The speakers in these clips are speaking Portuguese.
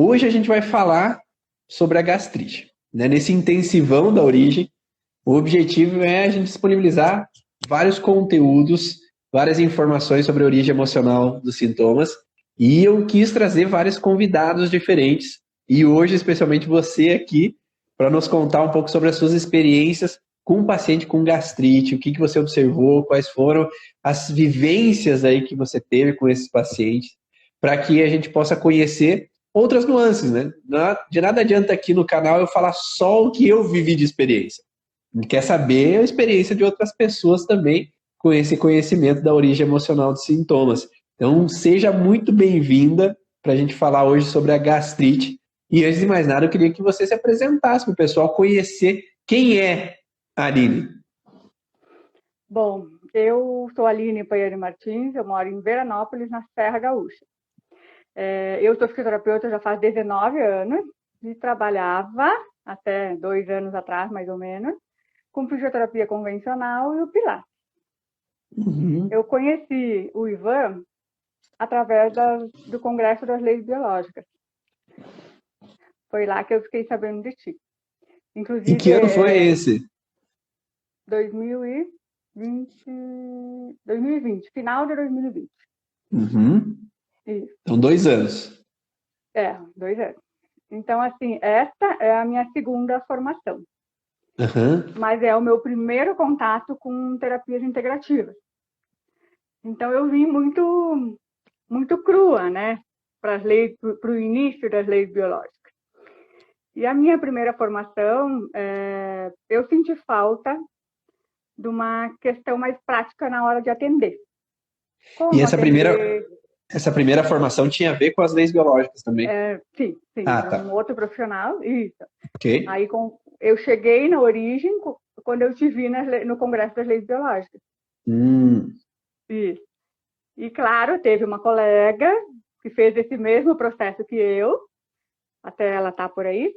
Hoje a gente vai falar sobre a gastrite, né? Nesse intensivão da origem, o objetivo é a gente disponibilizar vários conteúdos, várias informações sobre a origem emocional dos sintomas, e eu quis trazer vários convidados diferentes, e hoje especialmente você aqui, para nos contar um pouco sobre as suas experiências com um paciente com gastrite, o que você observou, quais foram as vivências aí que você teve com esses pacientes, para que a gente possa conhecer outras nuances, né? De nada adianta aqui no canal eu falar só o que eu vivi de experiência. Quer saber a experiência de outras pessoas também com esse conhecimento da origem emocional dos sintomas. Então, seja muito bem-vinda para a gente falar hoje sobre a gastrite. E antes de mais nada, eu queria que você se apresentasse para o pessoal conhecer quem é a Aline. Bom, eu sou a Aline Paiani Martins, eu moro em Veranópolis, na Serra Gaúcha. Eu sou fisioterapeuta já faz 19 anos e trabalhava, até 2 anos atrás, mais ou menos, com fisioterapia convencional e o Pilates. Eu conheci o Ivan através do Congresso das Leis Biológicas. Foi lá que eu fiquei sabendo de ti. Inclusive, E que ano foi esse? 2020, final de 2020. Isso. Então, 2 anos. 2 anos. Então, assim, esta é a minha segunda formação. Mas é o meu primeiro contato com terapias integrativas. Então, eu vim muito crua, né? Para o início das leis biológicas. E a minha primeira formação, eu senti falta de uma questão mais prática na hora de atender. Como E atender... essa primeira formação tinha a ver com as leis biológicas também? Sim. Era um outro profissional, isso. Okay. Aí eu cheguei na origem quando eu te vi no Congresso das Leis Biológicas. Isso. E, claro, teve uma colega que fez esse mesmo processo que eu, até ela tá por aí,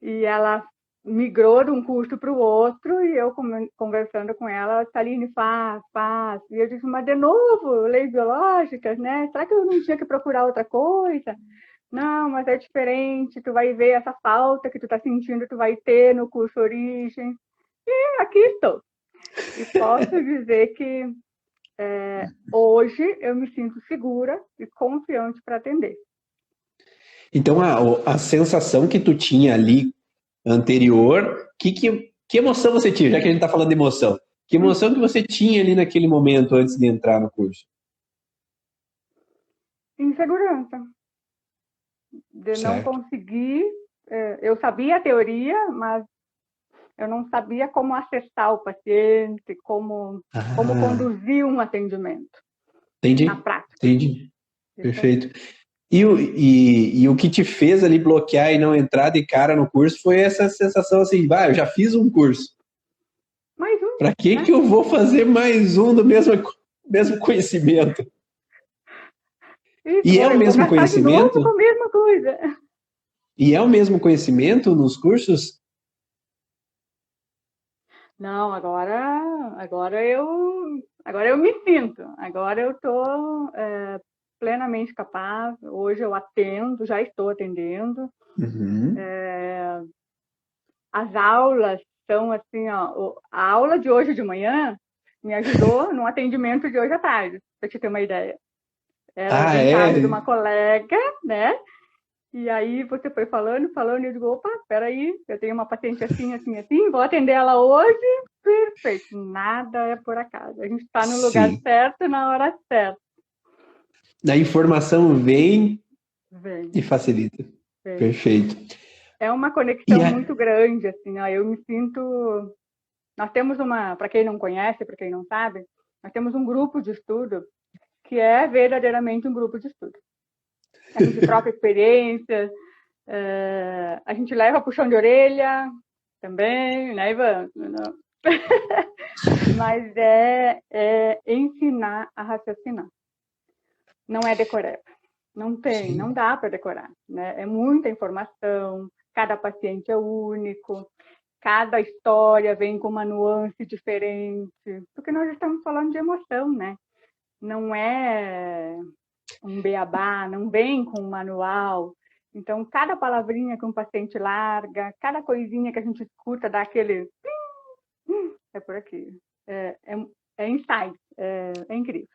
e ela migrou de um curso para o outro, e eu conversando com ela, Aline, faz. E eu disse, mas de novo, leis biológicas, né? Será que eu não tinha que procurar outra coisa? Não, mas é diferente, tu vai ver essa falta que tu tá sentindo, tu vai ter no curso Origem. E aqui estou. E posso dizer que hoje eu me sinto segura e confiante para atender. Então, a sensação que tu tinha ali anterior, que emoção você tinha, já que a gente está falando de emoção? Que emoção que você tinha ali naquele momento antes de entrar no curso? Insegurança. De não conseguir... eu sabia a teoria, mas eu não sabia como acessar o paciente, como conduzir um atendimento. Entendi. Na prática. Entendi. Perfeito. E o que te fez ali bloquear e não entrar de cara no curso foi essa sensação assim, eu já fiz um curso. Mais um. Para que eu vou fazer mais um do mesmo conhecimento? Isso, E é o mesmo conhecimento? De novo com a mesma coisa. E é o mesmo conhecimento nos cursos? Não, agora eu me sinto. Agora eu estou plenamente capaz. Hoje eu atendo, já estou atendendo. As aulas são assim, ó, a aula de hoje de manhã me ajudou no atendimento de hoje à tarde, para te ter uma ideia. Era em casa de uma colega, né? E aí você foi falando, e eu digo, opa, peraí, eu tenho uma paciente assim, vou atender ela hoje, perfeito. Nada é por acaso. A gente está no lugar certo, na hora certa. A informação vem e facilita. Perfeito. É uma conexão muito grande, assim, ó, eu me sinto... Nós temos para quem não conhece, para quem não sabe, nós temos um grupo de estudo que é verdadeiramente um grupo de estudo. A gente troca experiências, a gente leva puxão de orelha também, né, Ivan? Mas é ensinar a raciocinar. Não é decorar. Não dá para decorar, né? É muita informação, cada paciente é único, cada história vem com uma nuance diferente, porque nós estamos falando de emoção, né? Não é um beabá, não vem com um manual. Então, cada palavrinha que um paciente larga, cada coisinha que a gente escuta dá aquele... É por aqui. É insight, é incrível.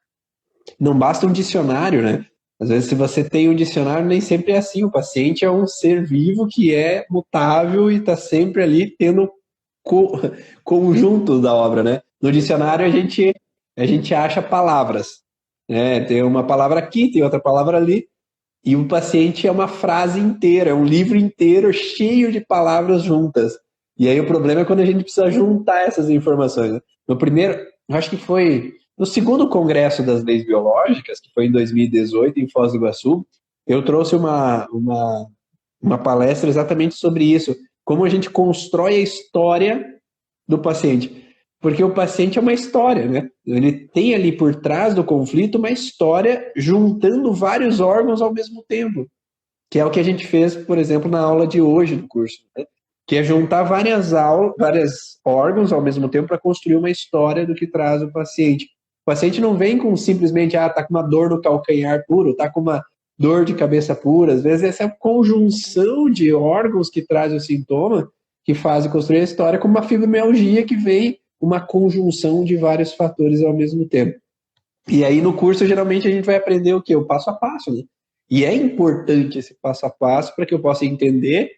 Não basta um dicionário, né? Às vezes, se você tem um dicionário, nem sempre é assim. O paciente é um ser vivo que é mutável e está sempre ali tendo conjuntos da obra, né? No dicionário, a gente acha palavras, né? Tem uma palavra aqui, tem outra palavra ali, e o paciente é uma frase inteira, é um livro inteiro cheio de palavras juntas. E aí o problema é quando a gente precisa juntar essas informações, né? No primeiro, acho que foi no segundo congresso das leis biológicas, que foi em 2018, em Foz do Iguaçu, eu trouxe uma palestra exatamente sobre isso, como a gente constrói a história do paciente. Porque o paciente é uma história, né? Ele tem ali por trás do conflito uma história juntando vários órgãos ao mesmo tempo, que é o que a gente fez, por exemplo, na aula de hoje do curso, né? Que é juntar vários órgãos ao mesmo tempo para construir uma história do que traz o paciente. O paciente não vem com simplesmente, tá com uma dor no calcanhar puro, tá com uma dor de cabeça pura. Às vezes essa conjunção de órgãos que traz o sintoma que fazem construir a história, como uma fibromialgia que vem uma conjunção de vários fatores ao mesmo tempo. E aí no curso geralmente a gente vai aprender o quê? O passo a passo, né? E é importante esse passo a passo para que eu possa entender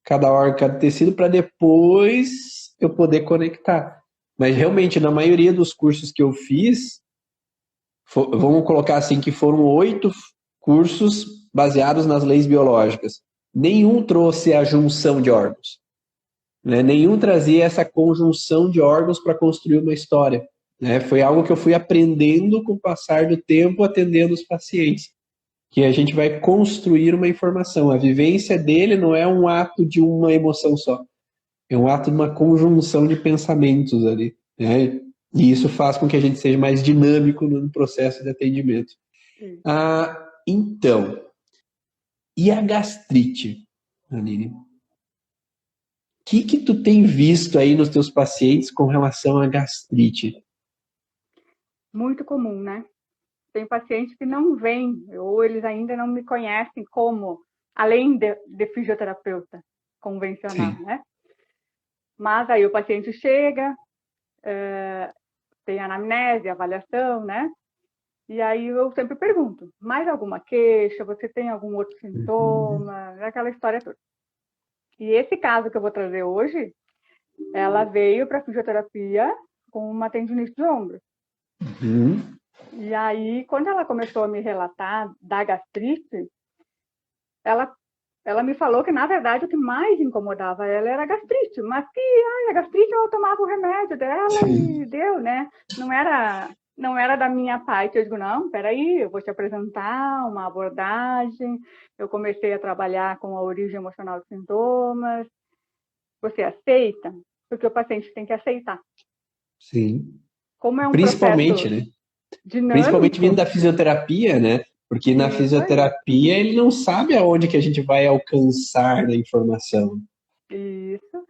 cada órgão, cada tecido, para depois eu poder conectar. Mas realmente, na maioria dos cursos que eu fiz, vamos colocar assim, que foram 8 cursos baseados nas leis biológicas. Nenhum trouxe a junção de órgãos. Né? Nenhum trazia essa conjunção de órgãos para construir uma história. Né? Foi algo que eu fui aprendendo com o passar do tempo, atendendo os pacientes. Que a gente vai construir uma informação. A vivência dele não é um ato de uma emoção só. É um ato de uma conjunção de pensamentos ali. Né? E isso faz com que a gente seja mais dinâmico no processo de atendimento. Então, e a gastrite, Aline? O que tu tem visto aí nos teus pacientes com relação à gastrite? Muito comum, né? Tem pacientes que não vêm, ou eles ainda não me conhecem como, além de fisioterapeuta convencional, Sim. né? Mas aí o paciente chega, tem anamnese, avaliação, né? E aí eu sempre pergunto, mais alguma queixa? Você tem algum outro sintoma? Aquela história toda. E esse caso que eu vou trazer hoje, ela veio para fisioterapia com uma tendinite de ombro. E aí, quando ela começou a me relatar da gastrite, ela me falou que, na verdade, o que mais incomodava ela era a gastrite, mas que a gastrite ela tomava o remédio dela Sim. E deu, né? Não era da minha parte. Eu digo, não, peraí, eu vou te apresentar uma abordagem. Eu comecei a trabalhar com a origem emocional dos sintomas. Você aceita? Porque o paciente tem que aceitar. Sim. Como é um Principalmente, né? Dinâmico. Principalmente vindo da fisioterapia, né? Porque na fisioterapia ele não sabe aonde que a gente vai alcançar da informação. Isso.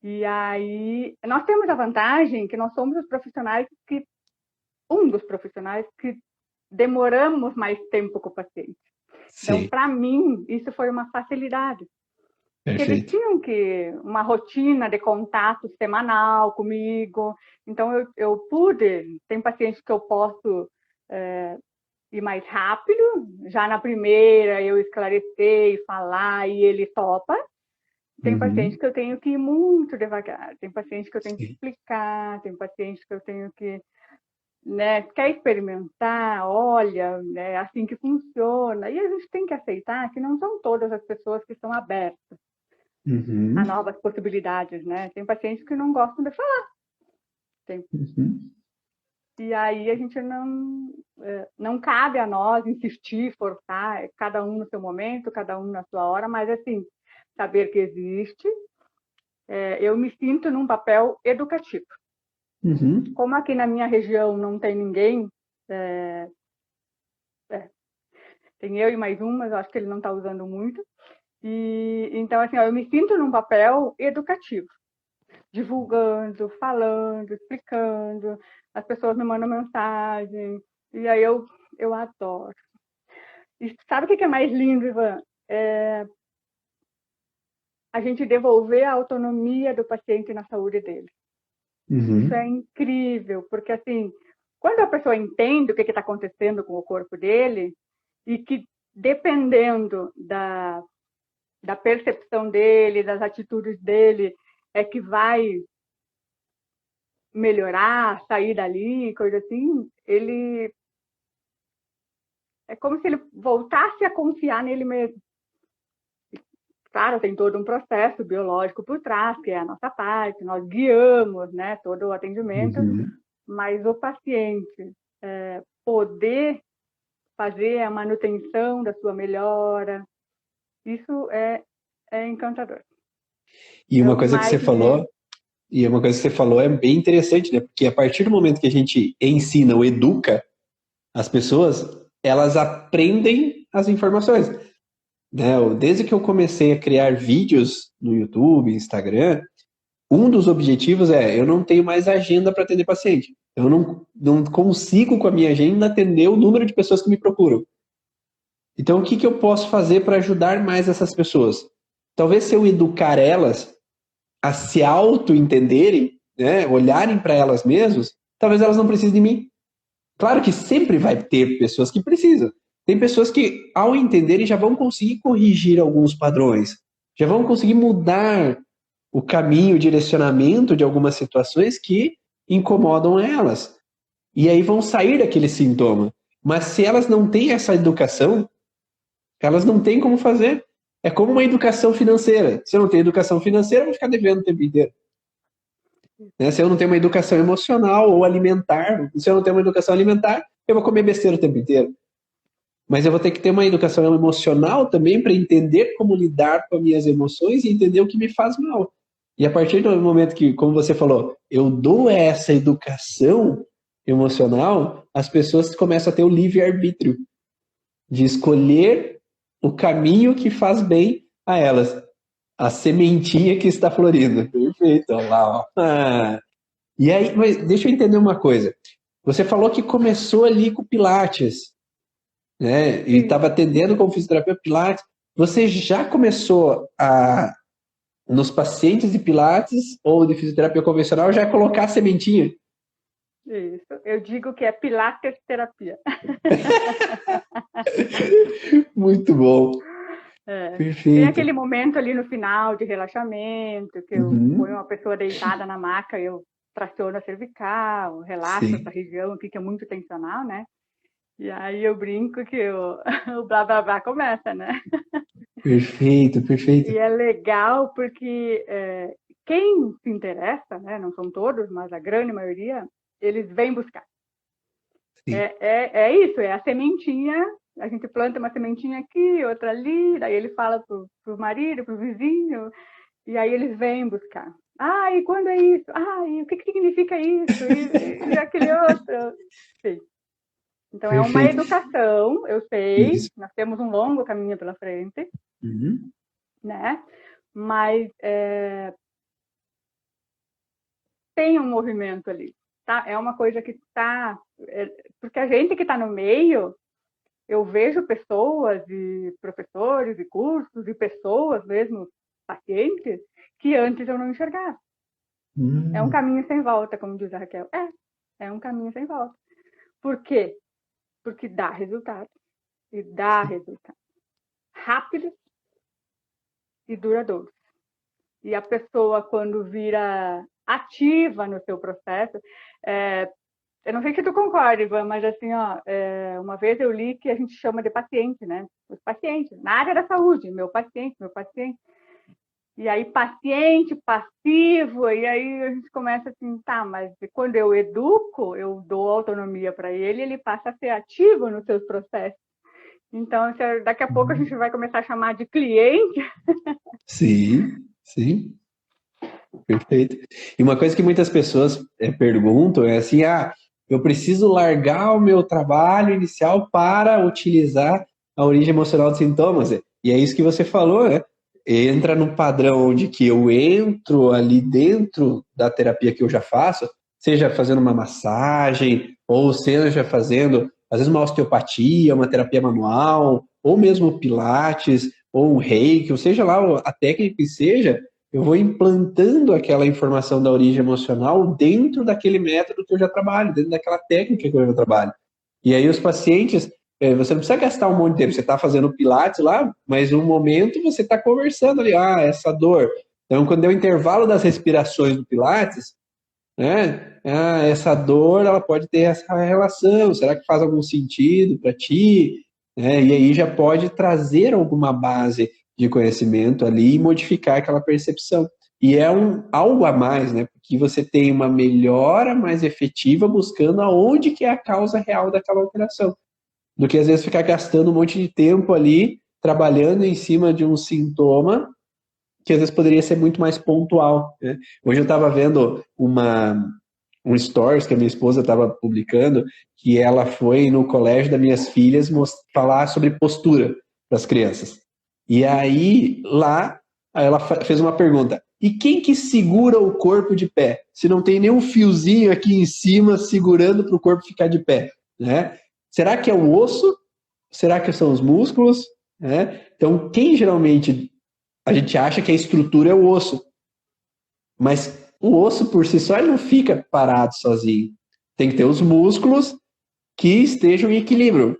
E aí, nós temos a vantagem que nós somos um dos profissionais que demoramos mais tempo com o paciente. Sim. Então, para mim, isso foi uma facilidade. Porque eles tinham uma rotina de contato semanal comigo. Então, eu pude, tem pacientes que eu posso ir mais rápido, já na primeira eu esclarecer e falar e ele topa. Tem paciente que eu tenho que ir muito devagar, tem paciente que eu tenho que explicar, tem paciente que eu tenho que, né, quer experimentar, olha, é assim que funciona. E a gente tem que aceitar que não são todas as pessoas que estão abertas a novas possibilidades, né? Tem pacientes que não gostam de falar. E aí a gente não cabe a nós insistir, forçar, cada um no seu momento, cada um na sua hora, mas assim, saber que existe. Eu me sinto num papel educativo. Como aqui na minha região não tem ninguém, tem eu e mais um, mas eu acho que ele não está usando muito. E então, assim, eu me sinto num papel educativo, divulgando, falando, explicando, as pessoas me mandam mensagem, e aí eu adoro. E sabe o que é mais lindo, Ivan? a gente devolver a autonomia do paciente na saúde dele. Isso é incrível, porque assim, quando a pessoa entende o que está acontecendo com o corpo dele, e que dependendo da percepção dele, das atitudes dele, é que vai melhorar, sair dali, coisa assim, ele... É como se ele voltasse a confiar nele mesmo. Claro, tem todo um processo biológico por trás, que é a nossa parte, nós guiamos, né, todo o atendimento, mas o paciente poder fazer a manutenção da sua melhora, isso é encantador. E uma coisa que você falou é bem interessante, né? Porque a partir do momento que a gente ensina ou educa as pessoas, elas aprendem as informações. Né? Desde que eu comecei a criar vídeos no YouTube, Instagram, um dos objetivos eu não tenho mais agenda para atender paciente. Eu não consigo, com a minha agenda, atender o número de pessoas que me procuram. Então, o que eu posso fazer para ajudar mais essas pessoas? Talvez se eu educar elas a se auto-entenderem, né, olharem para elas mesmas, talvez elas não precisem de mim. Claro que sempre vai ter pessoas que precisam. Tem pessoas que, ao entenderem, já vão conseguir corrigir alguns padrões, já vão conseguir mudar o caminho, o direcionamento de algumas situações que incomodam elas. E aí vão sair daquele sintoma. Mas se elas não têm essa educação, elas não têm como fazer. É como uma educação financeira. Se eu não tenho educação financeira, eu vou ficar devendo o tempo inteiro. Né? Se eu não tenho uma educação emocional ou alimentar, se eu não tenho uma educação alimentar, eu vou comer besteira o tempo inteiro. Mas eu vou ter que ter uma educação emocional também para entender como lidar com as minhas emoções e entender o que me faz mal. E a partir do momento que, como você falou, eu dou essa educação emocional, as pessoas começam a ter o livre-arbítrio de escolher o caminho que faz bem a elas. A sementinha que está florindo. Perfeito, olha lá. Ó. E aí, mas deixa eu entender uma coisa. Você falou que começou ali com Pilates, né? E estava atendendo como fisioterapeuta Pilates. Você já começou nos pacientes de Pilates ou de fisioterapia convencional, já colocar a sementinha? Isso. Eu digo que é Pilates terapia. Muito bom. Perfeito. Tem aquele momento ali no final de relaxamento, que eu ponho uma pessoa deitada na maca, eu traciono a cervical, relaxo essa região aqui que é muito tensional, né? E aí eu brinco que o blá blá blá começa, né? Perfeito. E é legal porque quem se interessa, né? Não são todos, mas a grande maioria, eles vêm buscar. É isso, é a sementinha. A gente planta uma sementinha aqui, outra ali, daí ele fala pro marido, pro vizinho, e aí eles vêm buscar. E quando é isso? E o que significa isso? E aquele outro? Sim. Então, perfeito. É uma educação, eu sei, nós temos um longo caminho pela frente, né? Mas tem um movimento ali, tá? É uma coisa que está... porque a gente que está no meio, eu vejo pessoas e professores e cursos e pessoas mesmo, pacientes, que antes eu não enxergava. É um caminho sem volta, como diz a Raquel. É um caminho sem volta. Por quê? Porque dá resultado. E dá resultado. Rápido e duradouro. E a pessoa, quando vira ativa no seu processo... eu não sei se tu concorda, Ivan, mas assim, uma vez eu li que a gente chama de paciente, né? Os pacientes, na área da saúde, meu paciente. E aí, paciente, passivo, e aí a gente começa assim, mas quando eu educo, eu dou autonomia para ele, ele passa a ser ativo nos seus processos. Então, daqui a pouco a gente vai começar a chamar de cliente. Sim. Perfeito. E uma coisa que muitas pessoas perguntam é assim, eu preciso largar o meu trabalho inicial para utilizar a origem emocional dos sintomas. E é isso que você falou, né? Entra no padrão onde que eu entro ali dentro da terapia que eu já faço, seja fazendo uma massagem, ou seja fazendo, às vezes, uma osteopatia, uma terapia manual, ou mesmo pilates, ou um reiki, ou seja lá a técnica que seja, eu vou implantando aquela informação da origem emocional dentro daquele método que eu já trabalho, dentro daquela técnica que eu já trabalho. E aí os pacientes, você não precisa gastar um monte de tempo, você está fazendo pilates lá, mas no momento você está conversando ali, essa dor. Então, quando deu o intervalo das respirações do pilates, né, essa dor, ela pode ter essa relação, será que faz algum sentido para ti? E aí já pode trazer alguma base de conhecimento ali e modificar aquela percepção. E é algo a mais, né? Porque você tem uma melhora mais efetiva buscando aonde que é a causa real daquela alteração. Do que às vezes ficar gastando um monte de tempo ali trabalhando em cima de um sintoma que às vezes poderia ser muito mais pontual, né? Hoje eu estava vendo um stories que a minha esposa estava publicando, que ela foi no colégio das minhas filhas falar sobre postura para as crianças. E aí, lá, ela fez uma pergunta: e quem que segura o corpo de pé? Se não tem nenhum fiozinho aqui em cima segurando para o corpo ficar de pé, né? Será que é o osso? Será que são os músculos? Então, quem geralmente a gente acha que a estrutura é o osso, mas o osso por si só ele não fica parado sozinho. Tem que ter os músculos que estejam em equilíbrio.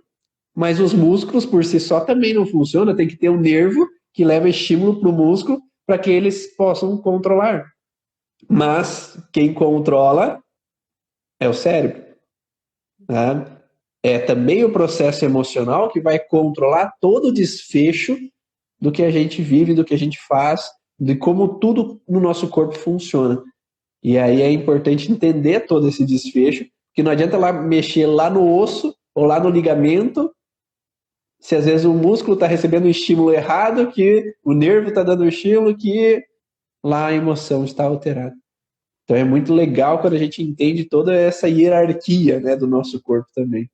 Mas os músculos por si só também não funcionam, tem que ter um nervo que leva estímulo para o músculo para que eles possam controlar. Mas quem controla é o cérebro. Tá? É também o processo emocional que vai controlar todo o desfecho do que a gente vive, do que a gente faz, de como tudo no nosso corpo funciona. E aí é importante entender todo esse desfecho, que não adianta lá mexer lá no osso ou lá no ligamento, se às vezes o músculo está recebendo um estímulo errado, que o nervo está dando um estímulo, que lá a emoção está alterada. Então é muito legal quando a gente entende toda essa hierarquia, né, do nosso corpo também.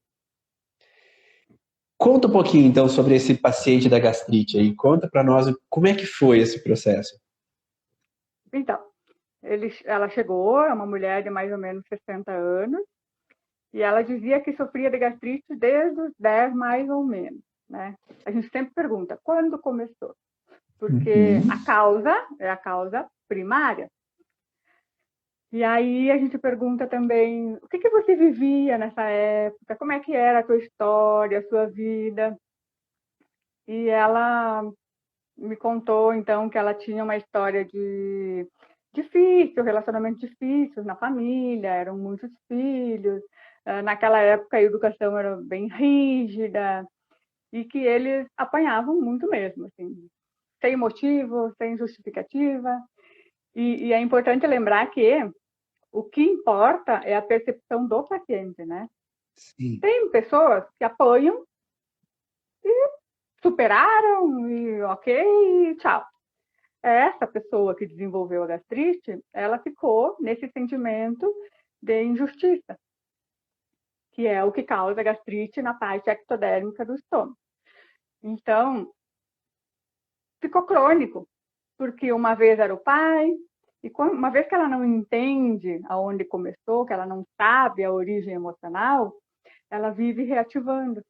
Conta um pouquinho então sobre esse paciente da gastrite aí. Conta para nós como é que foi esse processo. Então, ela chegou, é uma mulher de mais ou menos 60 anos, e ela dizia que sofria de gastrite desde os 10, mais ou menos, né? A gente sempre pergunta, quando começou? Porque a causa é a causa primária. E aí a gente pergunta também, o que você vivia nessa época? Como é que era a tua história, a sua vida? E ela me contou, então, que ela tinha uma história de difícil, relacionamento difícil na família, eram muitos filhos. Naquela época a educação era bem rígida e que eles apanhavam muito mesmo, assim, sem motivo, sem justificativa. E é importante lembrar que o que importa é a percepção do paciente, né? Sim. Tem pessoas que apanham e superaram e ok, tchau. Essa pessoa que desenvolveu a gastrite, ela ficou nesse sentimento de injustiça, que é o que causa a gastrite na parte ectodérmica do estômago. Então, ficou crônico, porque uma vez era o pai, e uma vez que ela não entende aonde começou, que ela não sabe a origem emocional, ela vive reativando.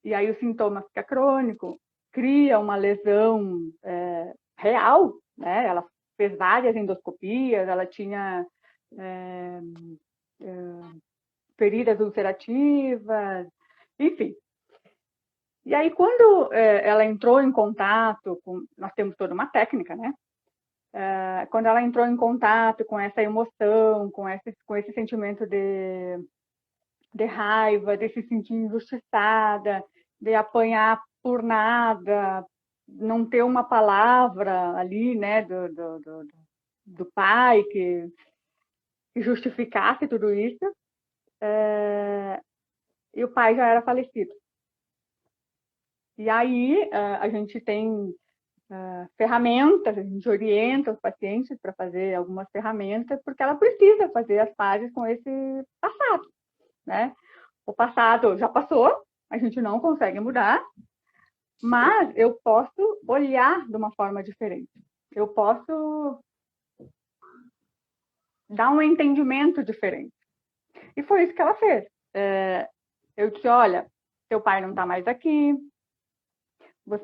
E aí o sintoma fica crônico, cria uma lesão real, né? Ela fez várias endoscopias, ela tinha feridas ulcerativas, enfim. E aí, quando ela entrou em contato com... Nós temos toda uma técnica, né? Quando ela entrou em contato com essa emoção, com esse sentimento de raiva, de se sentir injustiçada, de apanhar por nada, não ter uma palavra ali, né, do pai que justificasse tudo isso, e o pai já era falecido. E aí a gente tem ferramentas, a gente orienta os pacientes para fazer algumas ferramentas, porque ela precisa fazer as pazes com esse passado, né? O passado já passou, a gente não consegue mudar, mas eu posso olhar de uma forma diferente. Eu posso dar um entendimento diferente. E foi isso que ela fez. Eu disse, olha, teu pai não está mais aqui,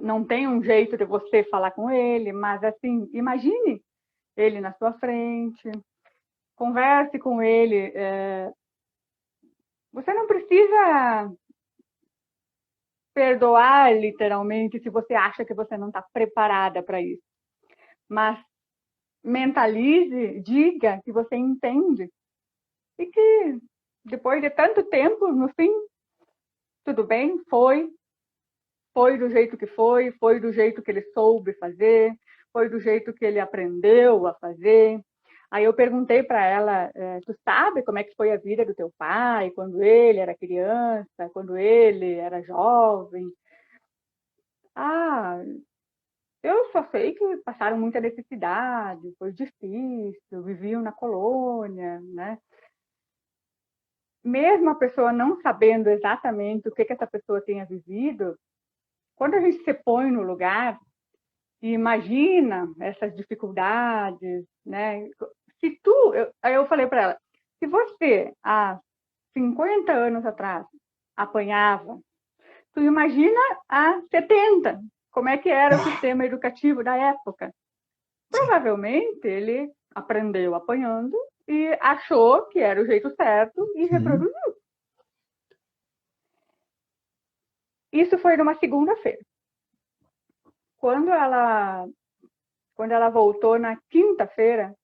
não tem um jeito de você falar com ele, mas assim, imagine ele na sua frente, converse com ele. Você não precisa perdoar literalmente se você acha que você não está preparada para isso. Mas mentalize, diga que você entende e que depois de tanto tempo, no fim, tudo bem, foi do jeito que foi do jeito que ele soube fazer, foi do jeito que ele aprendeu a fazer. Aí eu perguntei para ela, tu sabe como é que foi a vida do teu pai quando ele era criança, quando ele era jovem? Ah, eu só sei que passaram muita necessidade, foi difícil, viviam na colônia, né? Mesmo a pessoa não sabendo exatamente o que essa pessoa tenha vivido, quando a gente se põe no lugar e imagina essas dificuldades, né? Aí eu falei para ela, se você há 50 anos atrás apanhava, tu imagina há 70, como é que era o sistema educativo da época? Provavelmente ele aprendeu apanhando e achou que era o jeito certo e reproduziu. Isso foi numa segunda-feira. Quando ela voltou na quinta-feira,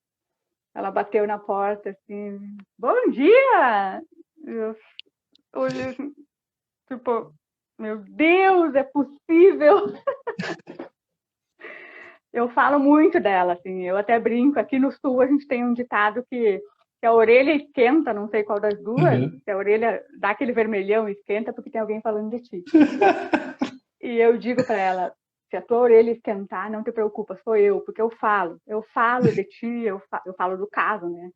ela bateu na porta assim, bom dia! Eu olhei, tipo, meu Deus, é possível? Eu falo muito dela, assim, eu até brinco, aqui no sul a gente tem um ditado que a orelha esquenta, não sei qual das duas, que a orelha dá aquele vermelhão e esquenta porque tem alguém falando de ti. E eu digo para ela, se a tua orelha esquentar, não te preocupa, sou eu, porque eu falo de ti, eu falo do caso, né?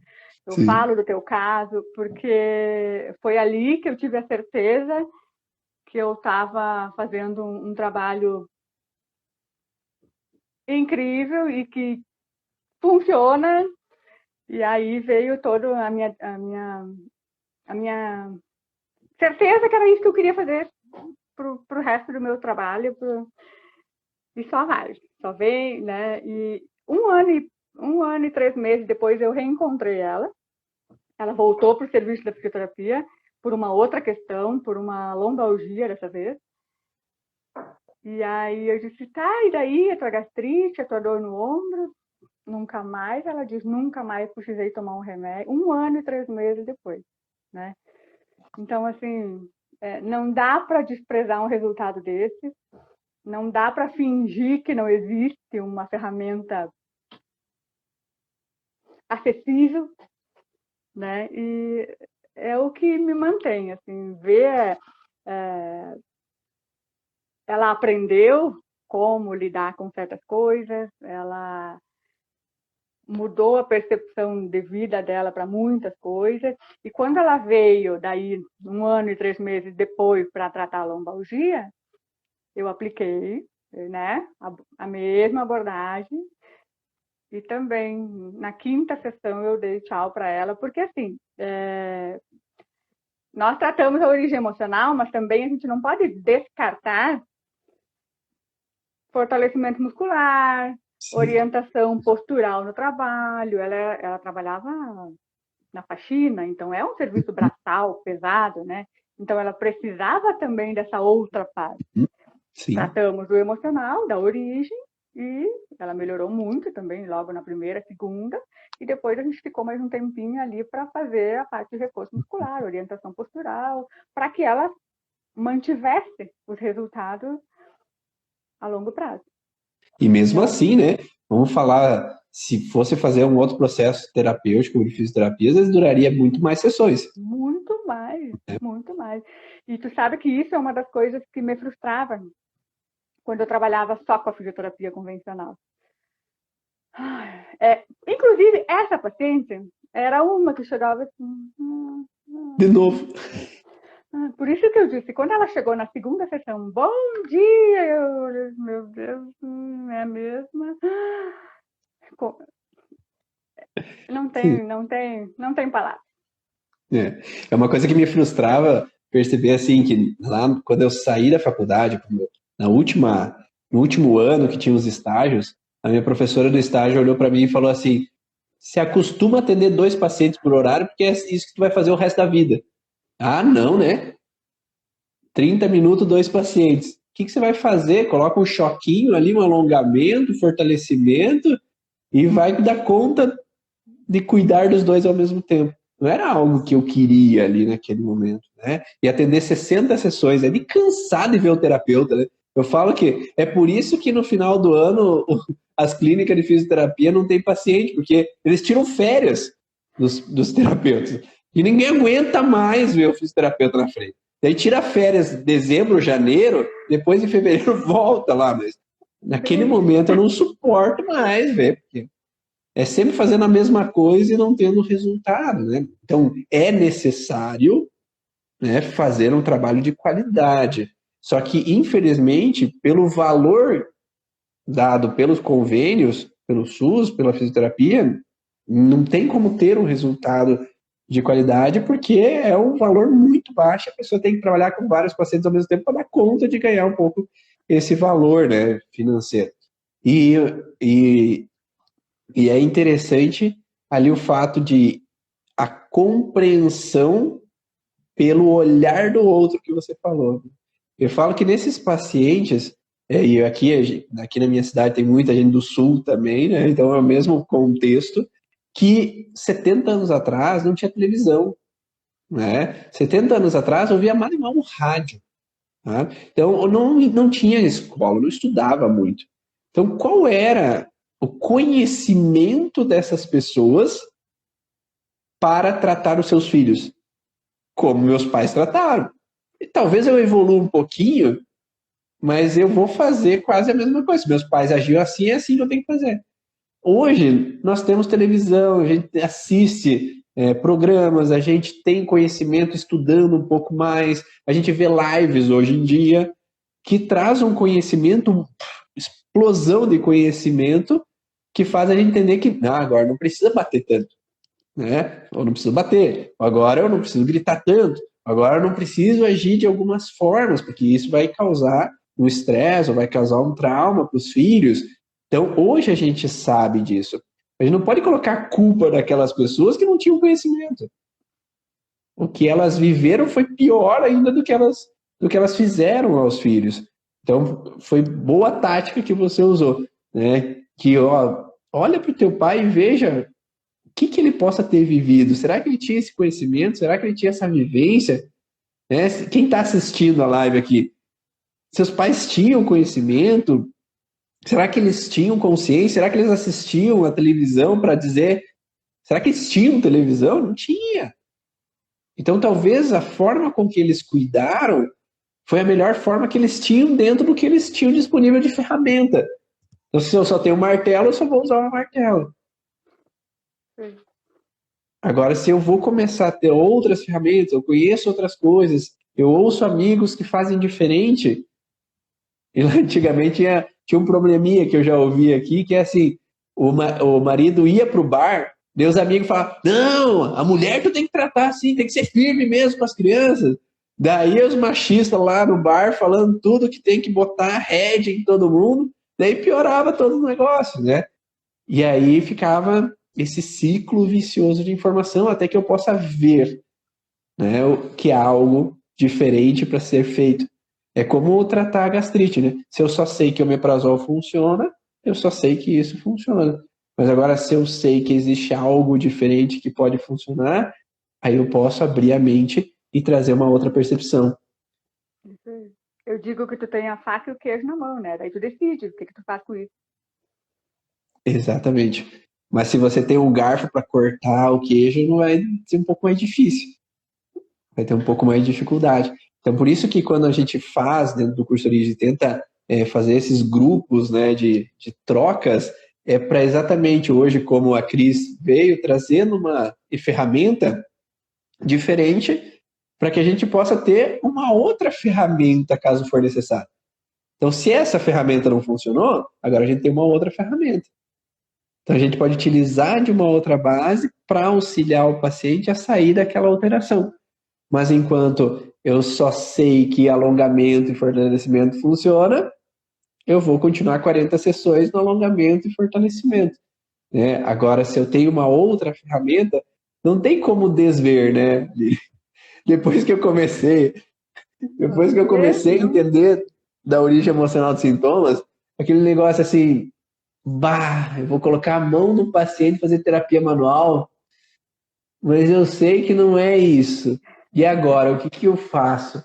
Eu falo do teu caso, porque foi ali que eu tive a certeza que eu estava fazendo um trabalho incrível e que funciona. E aí veio toda a minha certeza que era isso que eu queria fazer pro resto do meu trabalho. E só vem, né? E um ano e 3 meses depois eu reencontrei ela. Ela voltou para o serviço da fisioterapia por uma outra questão, por uma lombalgia dessa vez. E aí eu disse, tá, e daí a tua gastrite, a tua dor no ombro? Nunca mais. Ela diz, nunca mais precisei tomar um remédio. 1 ano e 3 meses depois, né? Então, assim, não dá para desprezar um resultado desse. Não dá para fingir que não existe uma ferramenta acessível, né? E é o que me mantém, assim, ver ela aprendeu como lidar com certas coisas, ela mudou a percepção de vida dela para muitas coisas, e quando ela veio daí 1 ano e 3 meses depois para tratar a lombalgia, eu apliquei, né, a mesma abordagem. E também, na quinta sessão, eu dei tchau para ela, porque, assim, nós tratamos a origem emocional, mas também a gente não pode descartar fortalecimento muscular, orientação postural no trabalho. Ela trabalhava na faxina, então é um serviço braçal pesado, né? Então, ela precisava também dessa outra parte. Sim. Tratamos do emocional, da origem, e ela melhorou muito também, logo na primeira, segunda, e depois a gente ficou mais um tempinho ali para fazer a parte de reforço muscular, orientação postural, para que ela mantivesse os resultados a longo prazo. E mesmo assim, né, vamos falar, se fosse fazer um outro processo terapêutico de fisioterapia, às vezes duraria muito mais sessões. Muito mais, muito mais. E tu sabe que isso é uma das coisas que me frustrava quando eu trabalhava só com a fisioterapia convencional. Inclusive, essa paciente era uma que chegava assim... De novo. Por isso que eu disse, quando ela chegou na segunda sessão, bom dia, eu, meu Deus, é a mesma. Não tem palavras. É uma coisa que me frustrava perceber assim que lá quando eu saí da faculdade, na última no último ano que tinha os estágios, a minha professora do estágio olhou para mim e falou assim: se acostuma a atender 2 pacientes por horário, porque é isso que tu vai fazer o resto da vida. Ah, não, né? 30 minutos, 2 pacientes. O que você vai fazer? Coloca um choquinho ali, um alongamento, fortalecimento, e vai dar conta de cuidar dos 2 ao mesmo tempo. Não era algo que eu queria ali naquele momento, né? E atender 60 sessões, é de cansar de ver o terapeuta, né? Eu falo que é por isso que no final do ano as clínicas de fisioterapia não tem paciente, porque eles tiram férias dos terapeutas. E ninguém aguenta mais ver o fisioterapeuta na frente. Daí tira férias em dezembro, janeiro, depois em fevereiro volta lá, mas naquele momento eu não suporto mais, velho, porque é sempre fazendo a mesma coisa e não tendo resultado, né? Então, é necessário, né, fazer um trabalho de qualidade. Só que, infelizmente, pelo valor dado pelos convênios, pelo SUS, pela fisioterapia, não tem como ter um resultado de qualidade, porque é um valor muito baixo, a pessoa tem que trabalhar com vários pacientes ao mesmo tempo para dar conta de ganhar um pouco esse valor, né, financeiro. E é interessante ali o fato de a compreensão pelo olhar do outro que você falou. Eu falo que nesses pacientes, e aqui na minha cidade tem muita gente do sul também, né? Então é o mesmo contexto, que 70 anos atrás não tinha televisão, né? 70 anos atrás eu via mal e mal um rádio. Tá? Então eu não tinha escola, não estudava muito. Então qual era o conhecimento dessas pessoas para tratar os seus filhos? Como meus pais trataram. E talvez eu evolua um pouquinho, mas eu vou fazer quase a mesma coisa. Se meus pais agiam assim, é assim que eu tenho que fazer. Hoje, nós temos televisão, a gente assiste programas, a gente tem conhecimento estudando um pouco mais, a gente vê lives hoje em dia que traz um conhecimento, explosão de conhecimento, que faz a gente entender que agora não precisa bater tanto, né? Eu não preciso bater, agora eu não preciso gritar tanto, agora eu não preciso agir de algumas formas, porque isso vai causar um estresse ou vai causar um trauma para os filhos. Então, hoje a gente sabe disso. A gente não pode colocar a culpa daquelas pessoas que não tinham conhecimento. O que elas viveram foi pior ainda do que elas fizeram aos filhos. Então, foi boa tática que você usou, né? Que, olha para o teu pai e veja o que ele possa ter vivido. Será que ele tinha esse conhecimento? Será que ele tinha essa vivência? Né? Quem está assistindo a live aqui, seus pais tinham conhecimento? Será que eles tinham consciência? Será que eles assistiam a televisão para dizer... Será que eles tinham televisão? Não tinha. Então, talvez a forma com que eles cuidaram foi a melhor forma que eles tinham dentro do que eles tinham disponível de ferramenta. Então, se eu só tenho um martelo, eu só vou usar um martelo. Agora, se eu vou começar a ter outras ferramentas, eu conheço outras coisas, eu ouço amigos que fazem diferente. E lá, antigamente tinha um probleminha que eu já ouvi aqui, que é assim, o marido ia para o bar, e os amigos falavam, não, a mulher tu tem que tratar assim, tem que ser firme mesmo com as crianças. Daí os machistas lá no bar falando tudo que tem que botar rédea em todo mundo, daí piorava todo o negócio, né? E aí ficava esse ciclo vicioso de informação até que eu possa ver, né, que há algo diferente para ser feito. É como tratar a gastrite, né? Se eu só sei que o omeprazol funciona, eu só sei que isso funciona. Mas agora, se eu sei que existe algo diferente que pode funcionar, aí eu posso abrir a mente e trazer uma outra percepção. Eu digo que tu tem a faca e o queijo na mão, né? Daí tu decide o que tu faz com isso. Exatamente. Mas se você tem um garfo para cortar o queijo, não vai ser um pouco mais difícil. Vai ter um pouco mais de dificuldade. Então, por isso que quando a gente faz dentro do curso Origem, tenta fazer esses grupos, né, de trocas, é para exatamente hoje, como a Cris veio, trazendo uma ferramenta diferente para que a gente possa ter uma outra ferramenta caso for necessário. Então, se essa ferramenta não funcionou, agora a gente tem uma outra ferramenta. Então, a gente pode utilizar de uma outra base para auxiliar o paciente a sair daquela alteração. Mas enquanto eu só sei que alongamento e fortalecimento funciona, eu vou continuar 40 sessões no alongamento e fortalecimento. Né? Agora, se eu tenho uma outra ferramenta, não tem como desver, né? Depois que eu comecei a entender da origem emocional dos sintomas, aquele negócio assim, eu vou colocar a mão no paciente e fazer terapia manual, mas eu sei que não é isso. E agora, o que eu faço?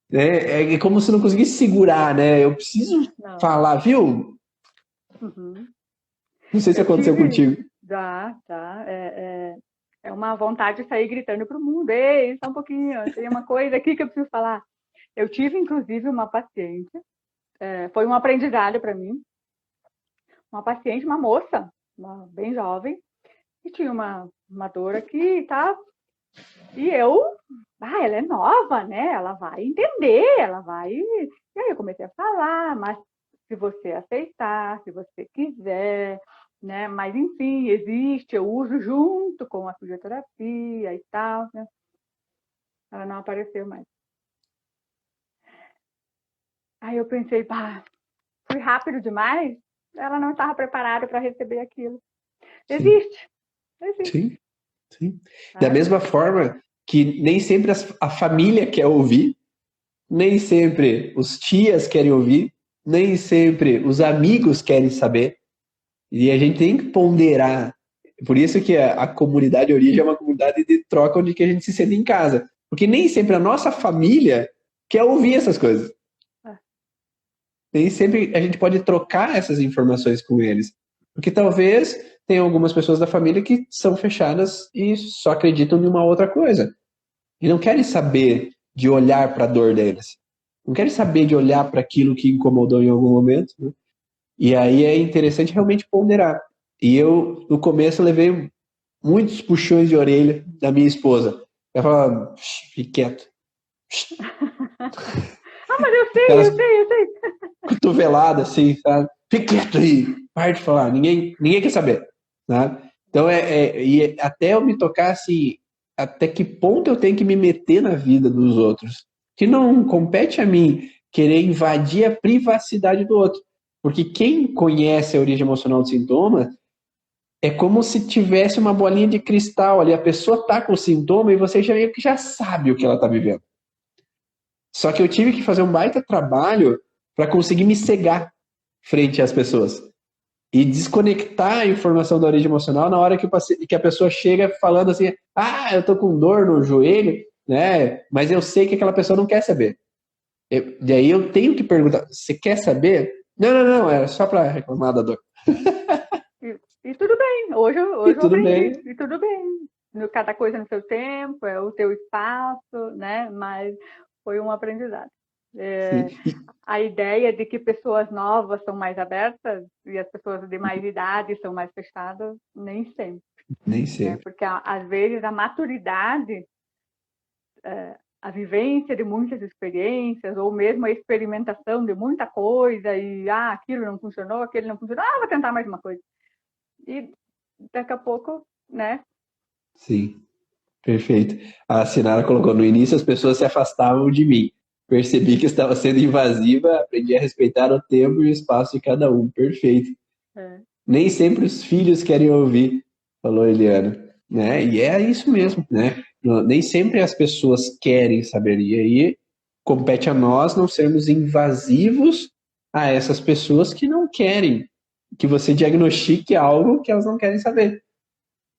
É como se não conseguisse segurar, né? Eu preciso falar, viu? Uhum. Não sei se aconteceu contigo. Tá. É uma vontade de sair gritando para o mundo. Ei, só um pouquinho, tem uma coisa aqui que eu preciso falar. Eu tive, inclusive, uma paciente, foi um aprendizado para mim, uma paciente, uma moça, bem jovem, e tinha uma dor aqui, tá? E ela é nova, né? Ela vai entender, ela vai... E aí eu comecei a falar, mas se você aceitar, se você quiser, né? Mas enfim, existe, eu uso junto com a fisioterapia e tal, né? Ela não apareceu mais. Aí eu pensei, fui rápido demais, ela não estava preparada para receber aquilo. Existe. Sim. Da mesma forma que nem sempre a família quer ouvir, nem sempre os tias querem ouvir, nem sempre os amigos querem saber. E a gente tem que ponderar. Por isso que a comunidade Origem é uma comunidade de troca onde que a gente se sente em casa. Porque nem sempre a nossa família quer ouvir essas coisas. Nem sempre a gente pode trocar essas informações com eles. Porque talvez tenha algumas pessoas da família que são fechadas e só acreditam em uma outra coisa. E não querem saber de olhar para a dor deles. Não querem saber de olhar para aquilo que incomodou em algum momento. Né? E aí é interessante realmente ponderar. E eu, no começo, levei muitos puxões de orelha da minha esposa. Ela falava, fique quieto. Mas eu sei. Cotovelada, assim, sabe? Fique quieto aí, para de falar, ninguém quer saber. Né? Então, e até eu me tocar, assim, até que ponto eu tenho que me meter na vida dos outros. Que não compete a mim querer invadir a privacidade do outro. Porque quem conhece a origem emocional do sintoma é como se tivesse uma bolinha de cristal ali. A pessoa está com o sintoma e você já sabe o que ela está vivendo. Só que eu tive que fazer um baita trabalho para conseguir me cegar frente às pessoas. E desconectar a informação da origem emocional na hora que a pessoa chega falando assim, eu tô com dor no joelho, né? Mas eu sei que aquela pessoa não quer saber. E aí eu tenho que perguntar, você quer saber? Não, era só para reclamar da dor. E tudo bem, hoje eu aprendi. Bem. E tudo bem. Cada coisa no seu tempo, é o teu espaço, né? Mas foi um aprendizado. A ideia de que pessoas novas são mais abertas e as pessoas de mais idade são mais fechadas, nem sempre. Nem sempre. Né? Porque, às vezes, a maturidade, a vivência de muitas experiências, ou mesmo a experimentação de muita coisa, e aquilo não funcionou, aquele não funcionou, vou tentar mais uma coisa. E daqui a pouco, né? Sim, perfeito. A Sinara colocou, no início as pessoas se afastavam de mim. Percebi que estava sendo invasiva, aprendi a respeitar o tempo e o espaço de cada um. Perfeito. Nem sempre os filhos querem ouvir, falou Eliana. Né? E é isso mesmo, né? Nem sempre as pessoas querem saber. E aí compete a nós não sermos invasivos a essas pessoas que não querem que você diagnostique algo que elas não querem saber.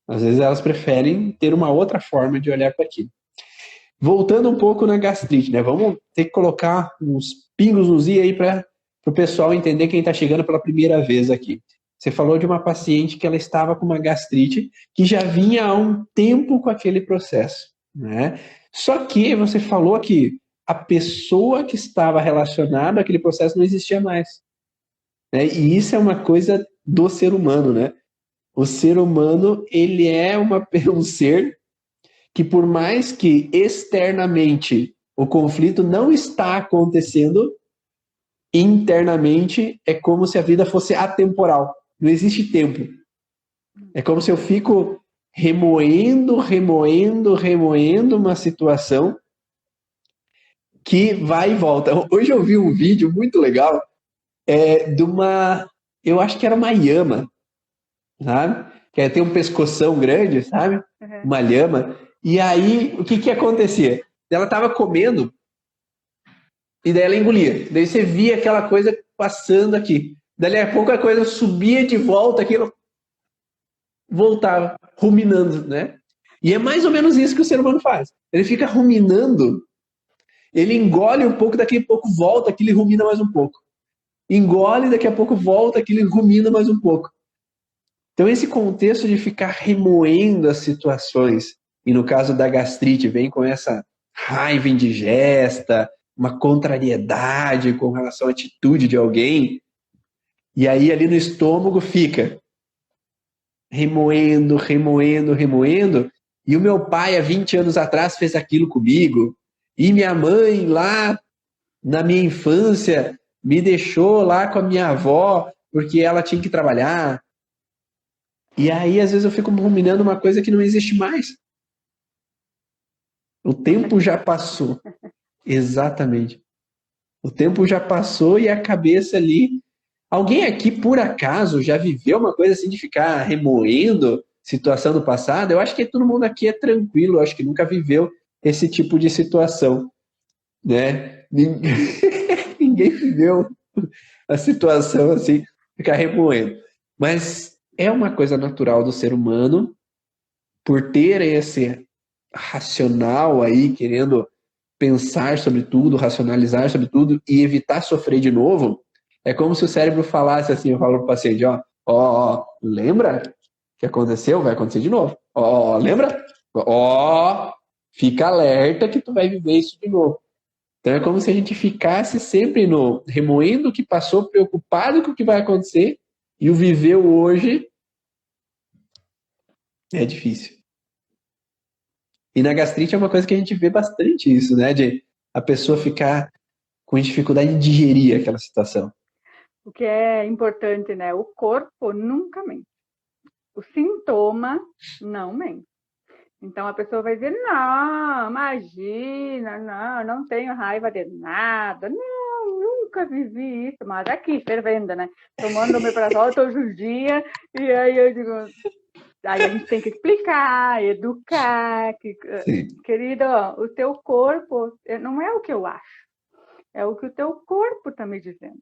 Às vezes elas preferem ter uma outra forma de olhar para aquilo. Voltando um pouco na gastrite, né? Vamos ter que colocar uns pingos nos i aí para o pessoal entender quem está chegando pela primeira vez aqui. Você falou de uma paciente que ela estava com uma gastrite que já vinha há um tempo com aquele processo, né? Só que você falou que a pessoa que estava relacionada àquele processo não existia mais. Né? E isso é uma coisa do ser humano, né? O ser humano, ele é um ser que por mais que externamente o conflito não está acontecendo, internamente é como se a vida fosse atemporal. Não existe tempo. É como se eu fico remoendo uma situação que vai e volta. Hoje eu vi um vídeo muito legal de uma... Eu acho que era uma lhama, sabe? Que tem um pescoção grande, sabe? Uhum. Uma lhama. E aí, o que acontecia? Ela estava comendo e daí ela engolia. Daí você via aquela coisa passando aqui. Dali a pouco a coisa subia de volta, aquilo voltava, ruminando, né? E é mais ou menos isso que o ser humano faz. Ele fica ruminando, ele engole um pouco, daqui a pouco volta, aquilo ele rumina mais um pouco. Engole, daqui a pouco volta, aquilo ele rumina mais um pouco. Então esse contexto de ficar remoendo as situações, e no caso da gastrite vem com essa raiva indigesta, uma contrariedade com relação à atitude de alguém, e aí ali no estômago fica remoendo, remoendo, remoendo, e o meu pai há 20 anos atrás fez aquilo comigo, e minha mãe lá na minha infância me deixou lá com a minha avó porque ela tinha que trabalhar. E aí às vezes eu fico ruminando uma coisa que não existe mais. O tempo já passou. Exatamente. O tempo já passou e a cabeça ali... Alguém aqui, por acaso, já viveu uma coisa assim de ficar remoendo situação do passado? Eu acho que todo mundo aqui é tranquilo, eu acho que nunca viveu esse tipo de situação, né? Ninguém viveu a situação assim, ficar remoendo. Mas é uma coisa natural do ser humano, por ter esse racional aí, querendo pensar sobre tudo, racionalizar sobre tudo e evitar sofrer de novo. É como se o cérebro falasse assim, eu falo pro paciente, ó, lembra que aconteceu? Vai acontecer de novo. Ó, lembra? Ó, fica alerta que tu vai viver isso de novo. Então é como se a gente ficasse sempre remoendo o que passou, preocupado com o que vai acontecer, e o viver hoje é difícil. E na gastrite é uma coisa que a gente vê bastante isso, né? De a pessoa ficar com dificuldade de digerir aquela situação. O que é importante, né? O corpo nunca mente. O sintoma não mente. Então a pessoa vai dizer, não, imagina, não tenho raiva de nada, não, nunca vivi isso, mas aqui, fervendo, né? Tomando omeprazol todos os dias, e aí eu digo, aí a gente tem que explicar, educar, querido, o teu corpo não é o que eu acho, é o que o teu corpo está me dizendo.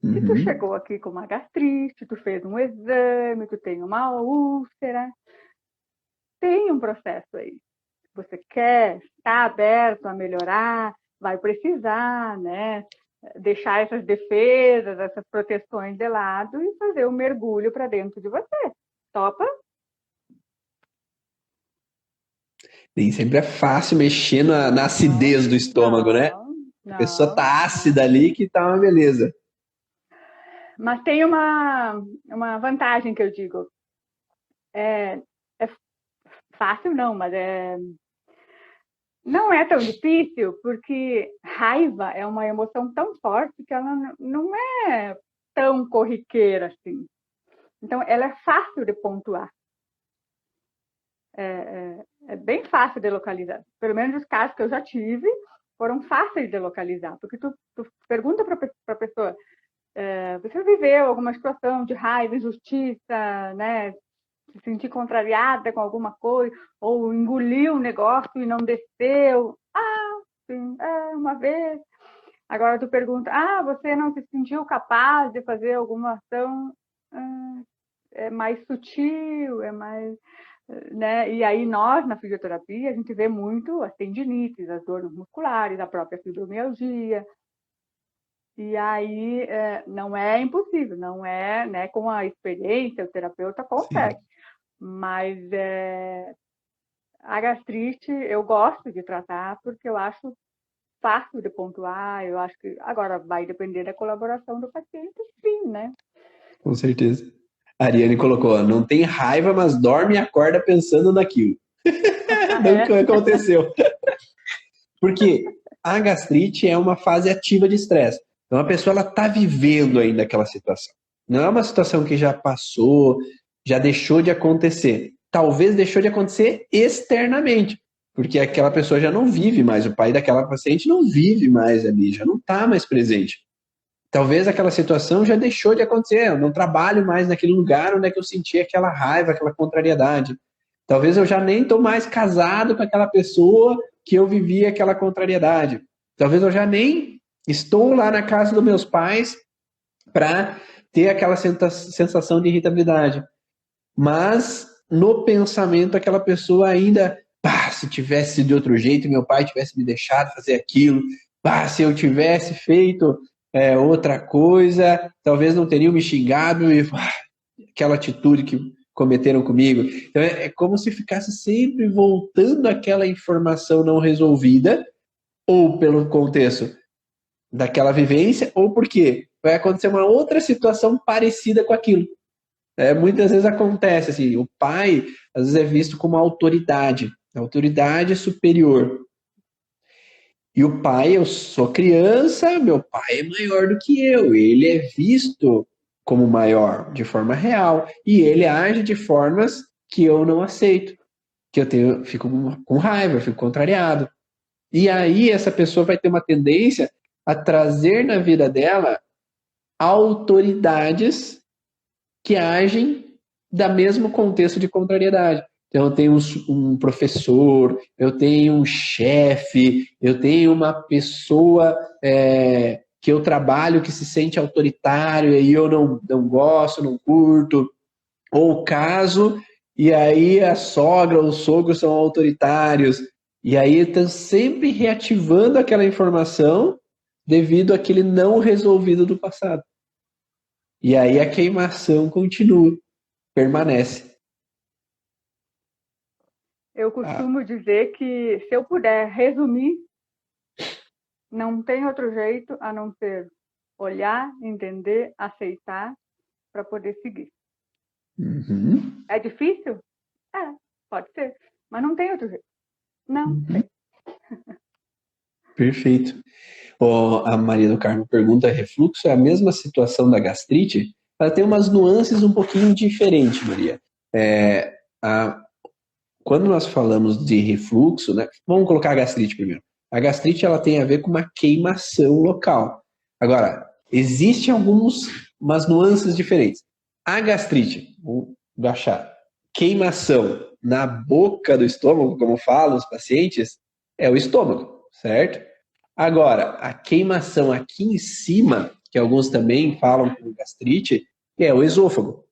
Se tu chegou aqui com uma gastrite, tu fez um exame, tu tem uma úlcera, tem um processo aí. Você quer, está aberto a melhorar, vai precisar, né? Deixar essas defesas, essas proteções de lado e fazer um mergulho para dentro de você. Topa? Nem sempre é fácil mexer na acidez do estômago, né? A pessoa tá ácida ali que tá uma beleza. Mas tem uma vantagem que eu digo. É fácil não, mas não é tão difícil, porque raiva é uma emoção tão forte que ela não é tão corriqueira assim. Então, ela é fácil de pontuar. É bem fácil de localizar. Pelo menos os casos que eu já tive foram fáceis de localizar, porque tu pergunta para a pessoa, você viveu alguma situação de raiva, injustiça, né? Se sentir contrariada com alguma coisa, ou engoliu um negócio e não desceu. Ah, sim, uma vez. Agora tu pergunta, você não se sentiu capaz de fazer alguma ação? É mais sutil, é mais... Né? E aí nós, na fisioterapia, a gente vê muito as tendinites, as dores musculares, a própria fibromialgia. E aí não é impossível, não é, né? Com a experiência, o terapeuta consegue. Sim. Mas a gastrite eu gosto de tratar porque eu acho fácil de pontuar, eu acho que agora vai depender da colaboração do paciente, sim, né? Com certeza. A Ariane colocou, não tem raiva, mas dorme e acorda pensando naquilo. Nunca aconteceu. Porque a gastrite é uma fase ativa de estresse. Então a pessoa está vivendo ainda aquela situação. Não é uma situação que já passou, já deixou de acontecer. Talvez deixou de acontecer externamente, porque aquela pessoa já não vive mais, o pai daquela paciente não vive mais ali, já não está mais presente. Talvez aquela situação já deixou de acontecer, eu não trabalho mais naquele lugar onde é que eu senti aquela raiva, aquela contrariedade. Talvez eu já nem estou mais casado com aquela pessoa que eu vivia aquela contrariedade. Talvez eu já nem estou lá na casa dos meus pais para ter aquela sensação de irritabilidade. Mas no pensamento aquela pessoa ainda, se tivesse de outro jeito, meu pai tivesse me deixado fazer aquilo, se eu tivesse feito outra coisa, talvez não teriam me xingado e aquela atitude que cometeram comigo. Então é como se ficasse sempre voltando aquela informação não resolvida, ou pelo contexto daquela vivência, ou porque vai acontecer uma outra situação parecida com aquilo. Muitas vezes acontece assim, o pai às vezes é visto como autoridade, autoridade superior. E o pai, eu sou criança, meu pai é maior do que eu, ele é visto como maior de forma real e ele age de formas que eu não aceito, que fico com raiva, fico contrariado. E aí essa pessoa vai ter uma tendência a trazer na vida dela autoridades que agem da mesmo contexto de contrariedade. Então, eu tenho um professor, eu tenho um chefe, eu tenho uma pessoa que eu trabalho que se sente autoritário e eu não gosto, não curto. Ou caso, e aí a sogra ou o sogro são autoritários. E aí estão sempre reativando aquela informação devido àquele não resolvido do passado. E aí a queimação continua, permanece. Eu costumo dizer que, se eu puder resumir, não tem outro jeito a não ser olhar, entender, aceitar, para poder seguir. Uhum. É difícil? Pode ser. Mas não tem outro jeito. Não tem. Perfeito. A Maria do Carmo pergunta, refluxo é a mesma situação da gastrite? Ela tem umas nuances um pouquinho diferentes, Maria. Quando nós falamos de refluxo, né, vamos colocar a gastrite primeiro. A gastrite ela tem a ver com uma queimação local. Agora, existem umas nuances diferentes. A gastrite, vou baixar, queimação na boca do estômago, como falam os pacientes, é o estômago, certo? Agora, a queimação aqui em cima, que alguns também falam com gastrite, é o esôfago.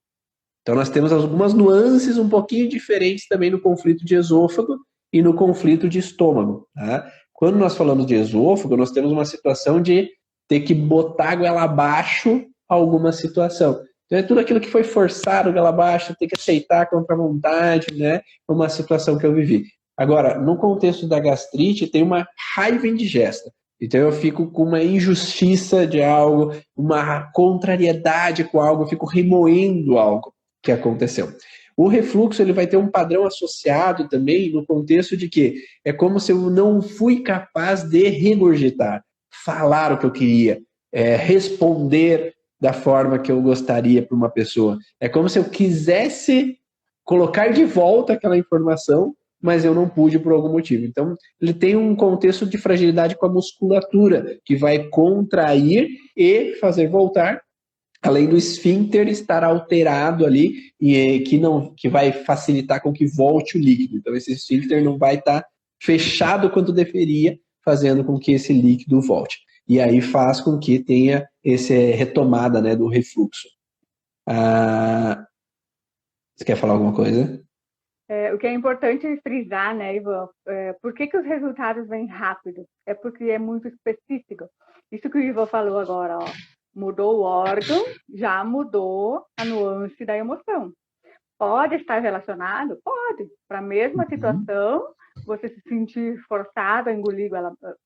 Então, nós temos algumas nuances um pouquinho diferentes também no conflito de esôfago e no conflito de estômago. Tá? Quando nós falamos de esôfago, nós temos uma situação de ter que botar a goela abaixo alguma situação. Então, é tudo aquilo que foi forçado, goela abaixo, ter que aceitar contra a vontade, né? Uma situação que eu vivi. Agora, no contexto da gastrite, tem uma raiva indigesta. Então, eu fico com uma injustiça de algo, uma contrariedade com algo, eu fico remoendo algo que aconteceu. O refluxo ele vai ter um padrão associado também no contexto de que é como se eu não fui capaz de regurgitar, falar o que eu queria, responder da forma que eu gostaria para uma pessoa. É como se eu quisesse colocar de volta aquela informação, mas eu não pude por algum motivo. Então, ele tem um contexto de fragilidade com a musculatura, que vai contrair e fazer voltar, além do esfíncter estar alterado ali, e que vai facilitar com que volte o líquido. Então, esse esfíncter não vai estar fechado quanto deveria, fazendo com que esse líquido volte. E aí faz com que tenha essa retomada, né, do refluxo. Você quer falar alguma coisa? O que é importante frisar, né, Ivan, por que os resultados vêm rápido? É porque é muito específico. Isso que o Ivan falou agora, ó, mudou o órgão, já mudou a nuance da emoção. Pode estar relacionado? Pode. Para a mesma situação, você se sentir forçado a engolir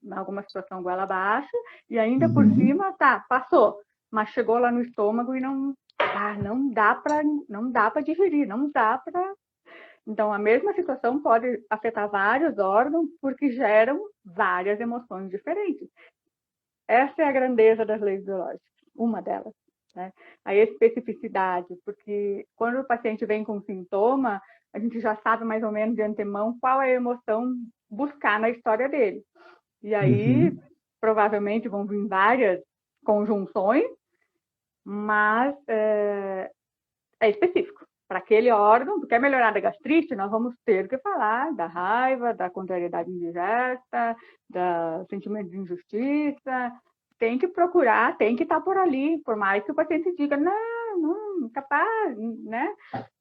em alguma situação goela abaixo, e ainda por cima, passou. Mas chegou lá no estômago e não dá para digerir, não dá para... Então, a mesma situação pode afetar vários órgãos porque geram várias emoções diferentes. Essa é a grandeza das leis biológicas, uma delas. Né? A especificidade, porque quando o paciente vem com sintoma, a gente já sabe mais ou menos de antemão qual é a emoção buscar na história dele. E aí, provavelmente, vão vir várias conjunções, mas é específico. Para aquele órgão, tu quer melhorar da gastrite, nós vamos ter que falar da raiva, da contrariedade indigesta, do sentimento de injustiça. Tem que procurar, tem que estar por ali, por mais que o paciente diga, não, capaz, né?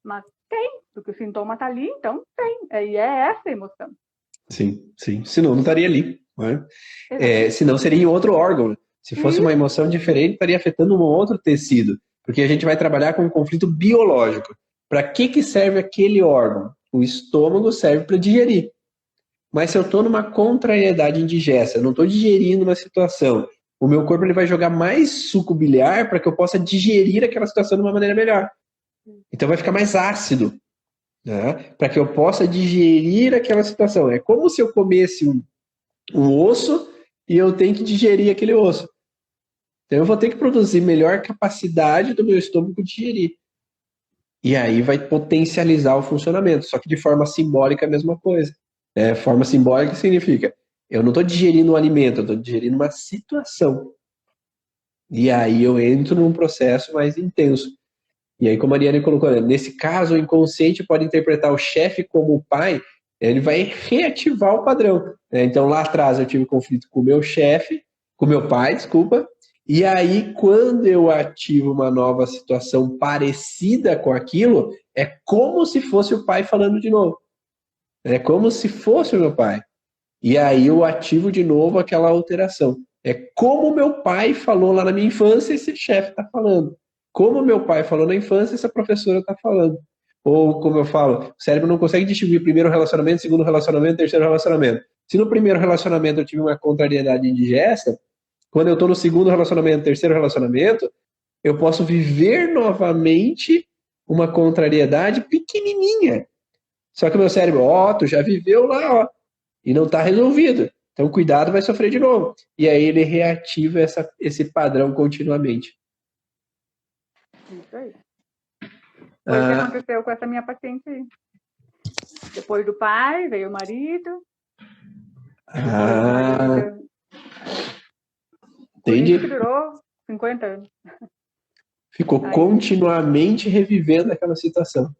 Mas tem, porque o sintoma está ali, então tem. E é essa emoção. Sim. Senão não estaria ali. Né? Senão seria em outro órgão. Se fosse uma emoção diferente, estaria afetando um outro tecido. Porque a gente vai trabalhar com um conflito biológico. Para que serve aquele órgão? O estômago serve para digerir. Mas se eu estou numa contrariedade indigesta, eu não estou digerindo uma situação, o meu corpo ele vai jogar mais suco biliar para que eu possa digerir aquela situação de uma maneira melhor. Então vai ficar mais ácido, né? Para que eu possa digerir aquela situação. É como se eu comesse um osso e eu tenho que digerir aquele osso. Então eu vou ter que produzir melhor capacidade do meu estômago de digerir. E aí vai potencializar o funcionamento, só que de forma simbólica é a mesma coisa. Forma simbólica significa, eu não estou digerindo um alimento, eu estou digerindo uma situação. E aí eu entro num processo mais intenso. E aí, como a Ariane colocou, nesse caso, o inconsciente pode interpretar o chefe como o pai, ele vai reativar o padrão. Então, lá atrás eu tive conflito com o meu chefe, com o meu pai, desculpa, e aí, quando eu ativo uma nova situação parecida com aquilo, é como se fosse o pai falando de novo. É como se fosse o meu pai. E aí eu ativo de novo aquela alteração. É como o meu pai falou lá na minha infância, esse chefe está falando. Como o meu pai falou na infância, essa professora está falando. Ou, como eu falo, o cérebro não consegue distinguir primeiro relacionamento, segundo relacionamento, terceiro relacionamento. Se no primeiro relacionamento eu tive uma contrariedade indigesta, quando eu estou no segundo relacionamento, terceiro relacionamento, eu posso viver novamente uma contrariedade pequenininha. Só que o meu cérebro, tu já viveu lá, e não está resolvido. Então, cuidado, vai sofrer de novo. E aí ele reativa esse padrão continuamente. Isso aí. Foi o que aconteceu com essa minha paciente aí. Depois do pai, veio o marido. Entendi. Que durou 50 anos. Ficou continuamente revivendo aquela situação.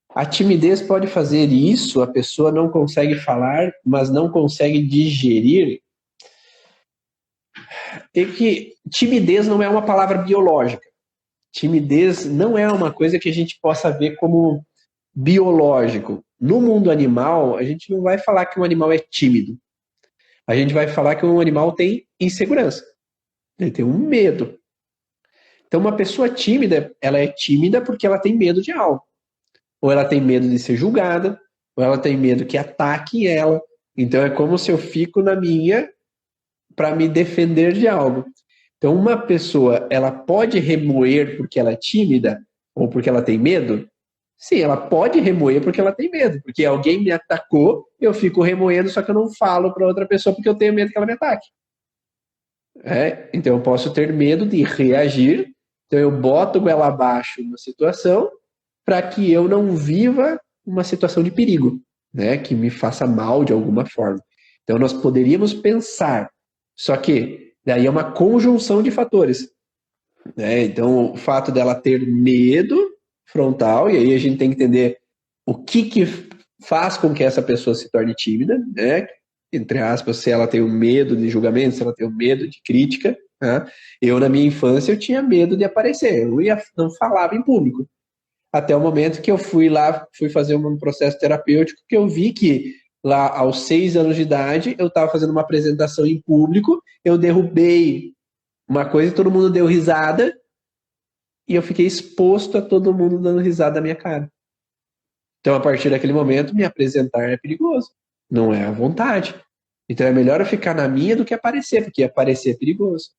A timidez pode fazer isso, a pessoa não consegue falar, mas não consegue digerir. E que timidez não é uma palavra biológica. Timidez não é uma coisa que a gente possa ver como biológico. No mundo animal, a gente não vai falar que um animal é tímido. A gente vai falar que um animal tem insegurança. Ele tem um medo. Então, uma pessoa tímida, ela é tímida porque ela tem medo de algo. Ou ela tem medo de ser julgada, ou ela tem medo que ataquem ela. Então, é como se eu fico na minha para me defender de algo. Então, uma pessoa, ela pode remoer porque ela é tímida ou porque ela tem medo? Sim, ela pode remoer porque ela tem medo. Porque alguém me atacou, eu fico remoendo, só que eu não falo para outra pessoa porque eu tenho medo que ela me ataque. Então, eu posso ter medo de reagir. Então, eu boto goela abaixo na situação para que eu não viva uma situação de perigo, né, que me faça mal de alguma forma. Então, nós poderíamos pensar, só que daí é uma conjunção de fatores. Né? Então, o fato dela ter medo frontal, e aí a gente tem que entender o que faz com que essa pessoa se torne tímida, né? Entre aspas, se ela tem o medo de julgamento, se ela tem o medo de crítica. Né? Eu, na minha infância, eu tinha medo de aparecer, eu não falava em público. Até o momento que eu fui fazer um processo terapêutico, que eu vi que lá aos 6 anos de idade, eu estava fazendo uma apresentação em público, eu derrubei uma coisa e todo mundo deu risada, e eu fiquei exposto a todo mundo dando risada na minha cara. Então, a partir daquele momento, me apresentar é perigoso, não é à vontade. Então, é melhor eu ficar na minha do que aparecer, porque aparecer é perigoso.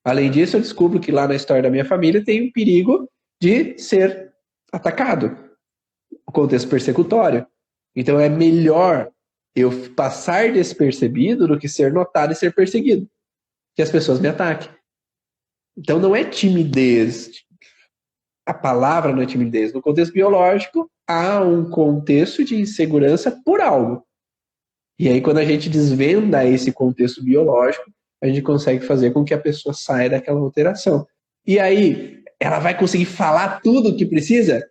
Além disso, eu descubro que lá na história da minha família tem um perigo de ser atacado, o contexto persecutório. Então é melhor eu passar despercebido do que ser notado e ser perseguido, que as pessoas me ataquem. Então não é timidez, a palavra não é timidez. No contexto biológico, há um contexto de insegurança por algo. E aí quando a gente desvenda esse contexto biológico, a gente consegue fazer com que a pessoa saia daquela alteração. E aí, ela vai conseguir falar tudo o que precisa?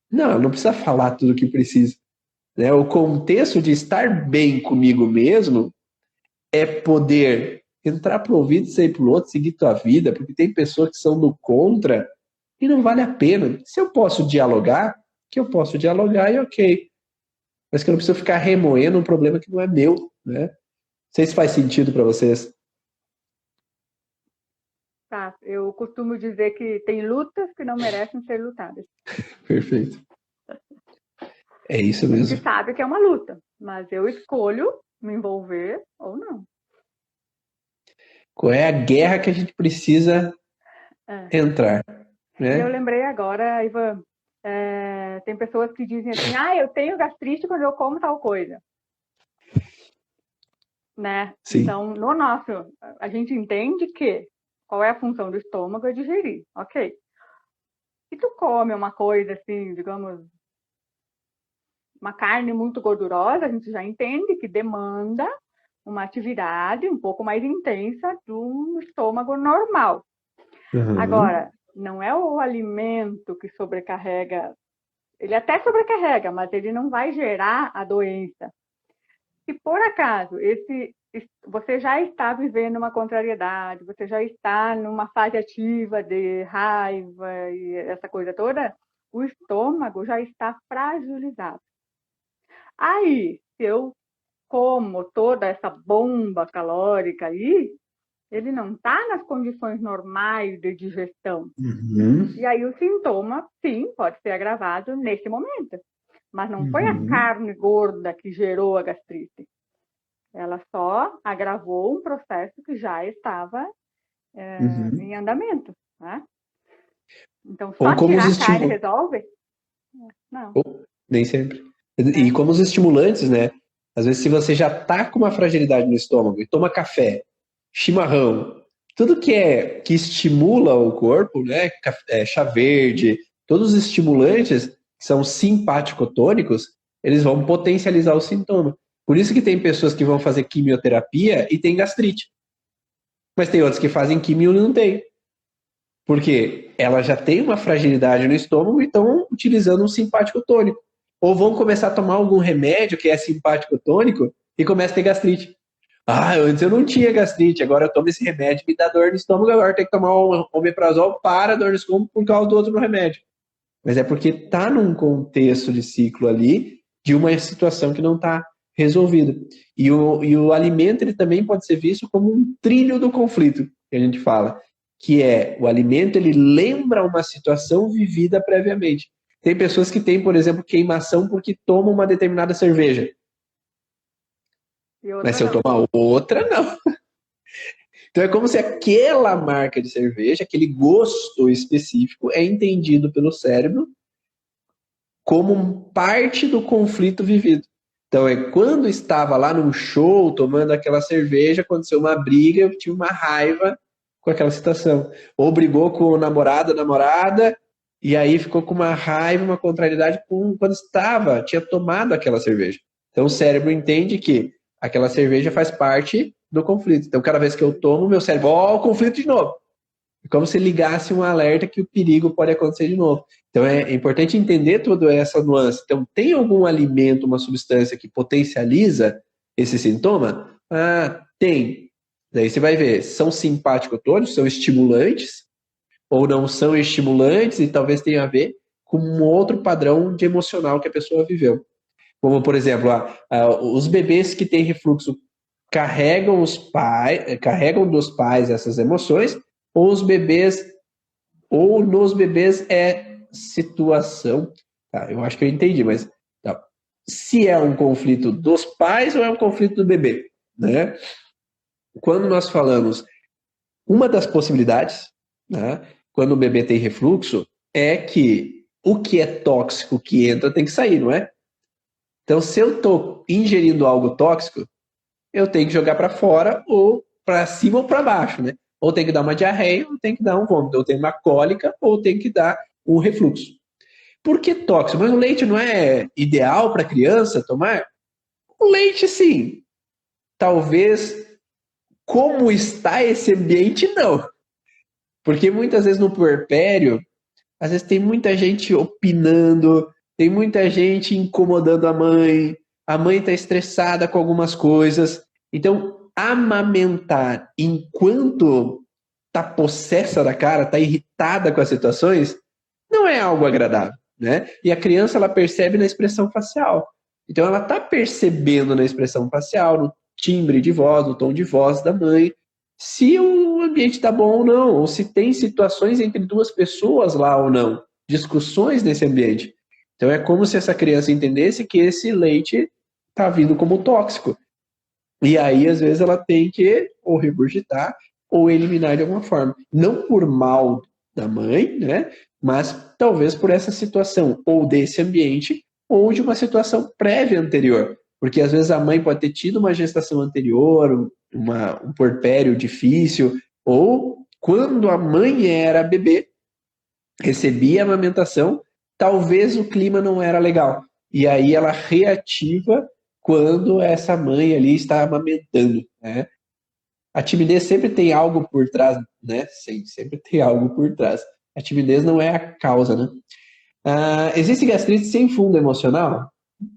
Não, ela não precisa falar tudo o que precisa. Né? O contexto de estar bem comigo mesmo é poder entrar pro ouvido e sair pro outro, seguir tua vida, porque tem pessoas que são do contra e não vale a pena. Se eu posso dialogar, que eu posso dialogar e ok. Mas que eu não preciso ficar remoendo um problema que não é meu, né? Não sei se faz sentido para vocês. Tá, eu costumo dizer que tem lutas que não merecem ser lutadas. Perfeito. É isso mesmo. A gente sabe que é uma luta, mas eu escolho me envolver ou não. Qual é a guerra que a gente precisa entrar? Né? Eu lembrei agora, Ivan, tem pessoas que dizem assim, eu tenho gastrite quando eu como tal coisa. Né? Sim. Então, a gente entende que qual é a função do estômago é digerir, ok? Se tu come uma coisa assim, digamos, uma carne muito gordurosa, a gente já entende que demanda uma atividade um pouco mais intensa do estômago normal. Uhum. Agora, não é o alimento que sobrecarrega, ele até sobrecarrega, mas ele não vai gerar a doença. Se por acaso você já está vivendo uma contrariedade, você já está numa fase ativa de raiva e essa coisa toda, o estômago já está fragilizado. Aí, se eu como toda essa bomba calórica aí, ele não está nas condições normais de digestão. Uhum. E aí o sintoma, sim, pode ser agravado nesse momento. Mas não foi a carne gorda que gerou a gastrite. Ela só agravou um processo que já estava em andamento. Né? Então, só tirar a carne resolve? Não. Nem sempre. E como os estimulantes, né? Às vezes, se você já tá com uma fragilidade no estômago e toma café, chimarrão, tudo que estimula o corpo, né? Chá verde, todos os estimulantes que são simpaticotônicos, eles vão potencializar o sintoma. Por isso que tem pessoas que vão fazer quimioterapia e tem gastrite. Mas tem outras que fazem quimio e não tem. Porque ela já tem uma fragilidade no estômago e estão utilizando um simpático tônico. Ou vão começar a tomar algum remédio que é simpático tônico e começa a ter gastrite. Antes eu não tinha gastrite, agora eu tomo esse remédio e me dá dor no estômago, agora eu tenho que tomar um omeprazol para a dor no estômago por causa do outro remédio. Mas é porque está num contexto de ciclo ali de uma situação que não está resolvida. E o alimento ele também pode ser visto como um trilho do conflito, que a gente fala. Que o alimento, ele lembra uma situação vivida previamente. Tem pessoas que têm, por exemplo, queimação porque tomam uma determinada cerveja. Mas se eu tomar outra, não. Então é como se aquela marca de cerveja, aquele gosto específico, é entendido pelo cérebro como parte do conflito vivido. Então quando estava lá num show, tomando aquela cerveja, aconteceu uma briga, eu tive uma raiva com aquela situação. Ou brigou com o namorada, e aí ficou com uma raiva, uma contrariedade quando tinha tomado aquela cerveja. Então o cérebro entende que aquela cerveja faz parte do conflito. Então cada vez que eu tomo, meu cérebro, o conflito de novo. É como se ligasse um alerta que o perigo pode acontecer de novo. Então é importante entender toda essa nuance. Então tem algum alimento, uma substância que potencializa esse sintoma? Tem. Daí você vai ver, são simpáticos, são estimulantes, ou não são estimulantes, e talvez tenha a ver com um outro padrão de emocional que a pessoa viveu. Como, por exemplo, os bebês que têm refluxo carregam dos pais essas emoções, ou nos bebês é situação. Eu acho que eu entendi, mas se é um conflito dos pais ou é um conflito do bebê, né? Quando nós falamos, uma das possibilidades, né, quando o bebê tem refluxo, é que o que é tóxico que entra tem que sair, não é? Então, se eu estou ingerindo algo tóxico, eu tenho que jogar para fora, ou para cima ou para baixo, né? Ou tem que dar uma diarreia, ou tem que dar um vômito, ou tem uma cólica, ou tem que dar um refluxo. Por que tóxico? Mas o leite não é ideal para criança tomar? O leite, sim. Talvez como está esse ambiente, não. Porque muitas vezes no puerpério, às vezes tem muita gente opinando, tem muita gente incomodando a mãe está estressada com algumas coisas. Então, amamentar enquanto está possessa da cara, está irritada com as situações, não é algo agradável, né? E a criança, ela percebe na expressão facial. Então, ela está percebendo na expressão facial, no timbre de voz, no tom de voz da mãe, se o ambiente está bom ou não, ou se tem situações entre duas pessoas lá ou não, discussões nesse ambiente. Então, é como se essa criança entendesse que esse leite está vindo como tóxico. E aí, às vezes, ela tem que ou regurgitar ou eliminar de alguma forma. Não por mal da mãe, né? Mas talvez por essa situação, ou desse ambiente, ou de uma situação prévia anterior. Porque às vezes a mãe pode ter tido uma gestação anterior, um puerpério difícil, ou quando a mãe era bebê, recebia a amamentação, talvez o clima não era legal. E aí ela reativa quando essa mãe ali está amamentando, né? A timidez sempre tem algo por trás, né? Sim, sempre tem algo por trás. A timidez não é a causa, né? Existe gastrite sem fundo emocional? O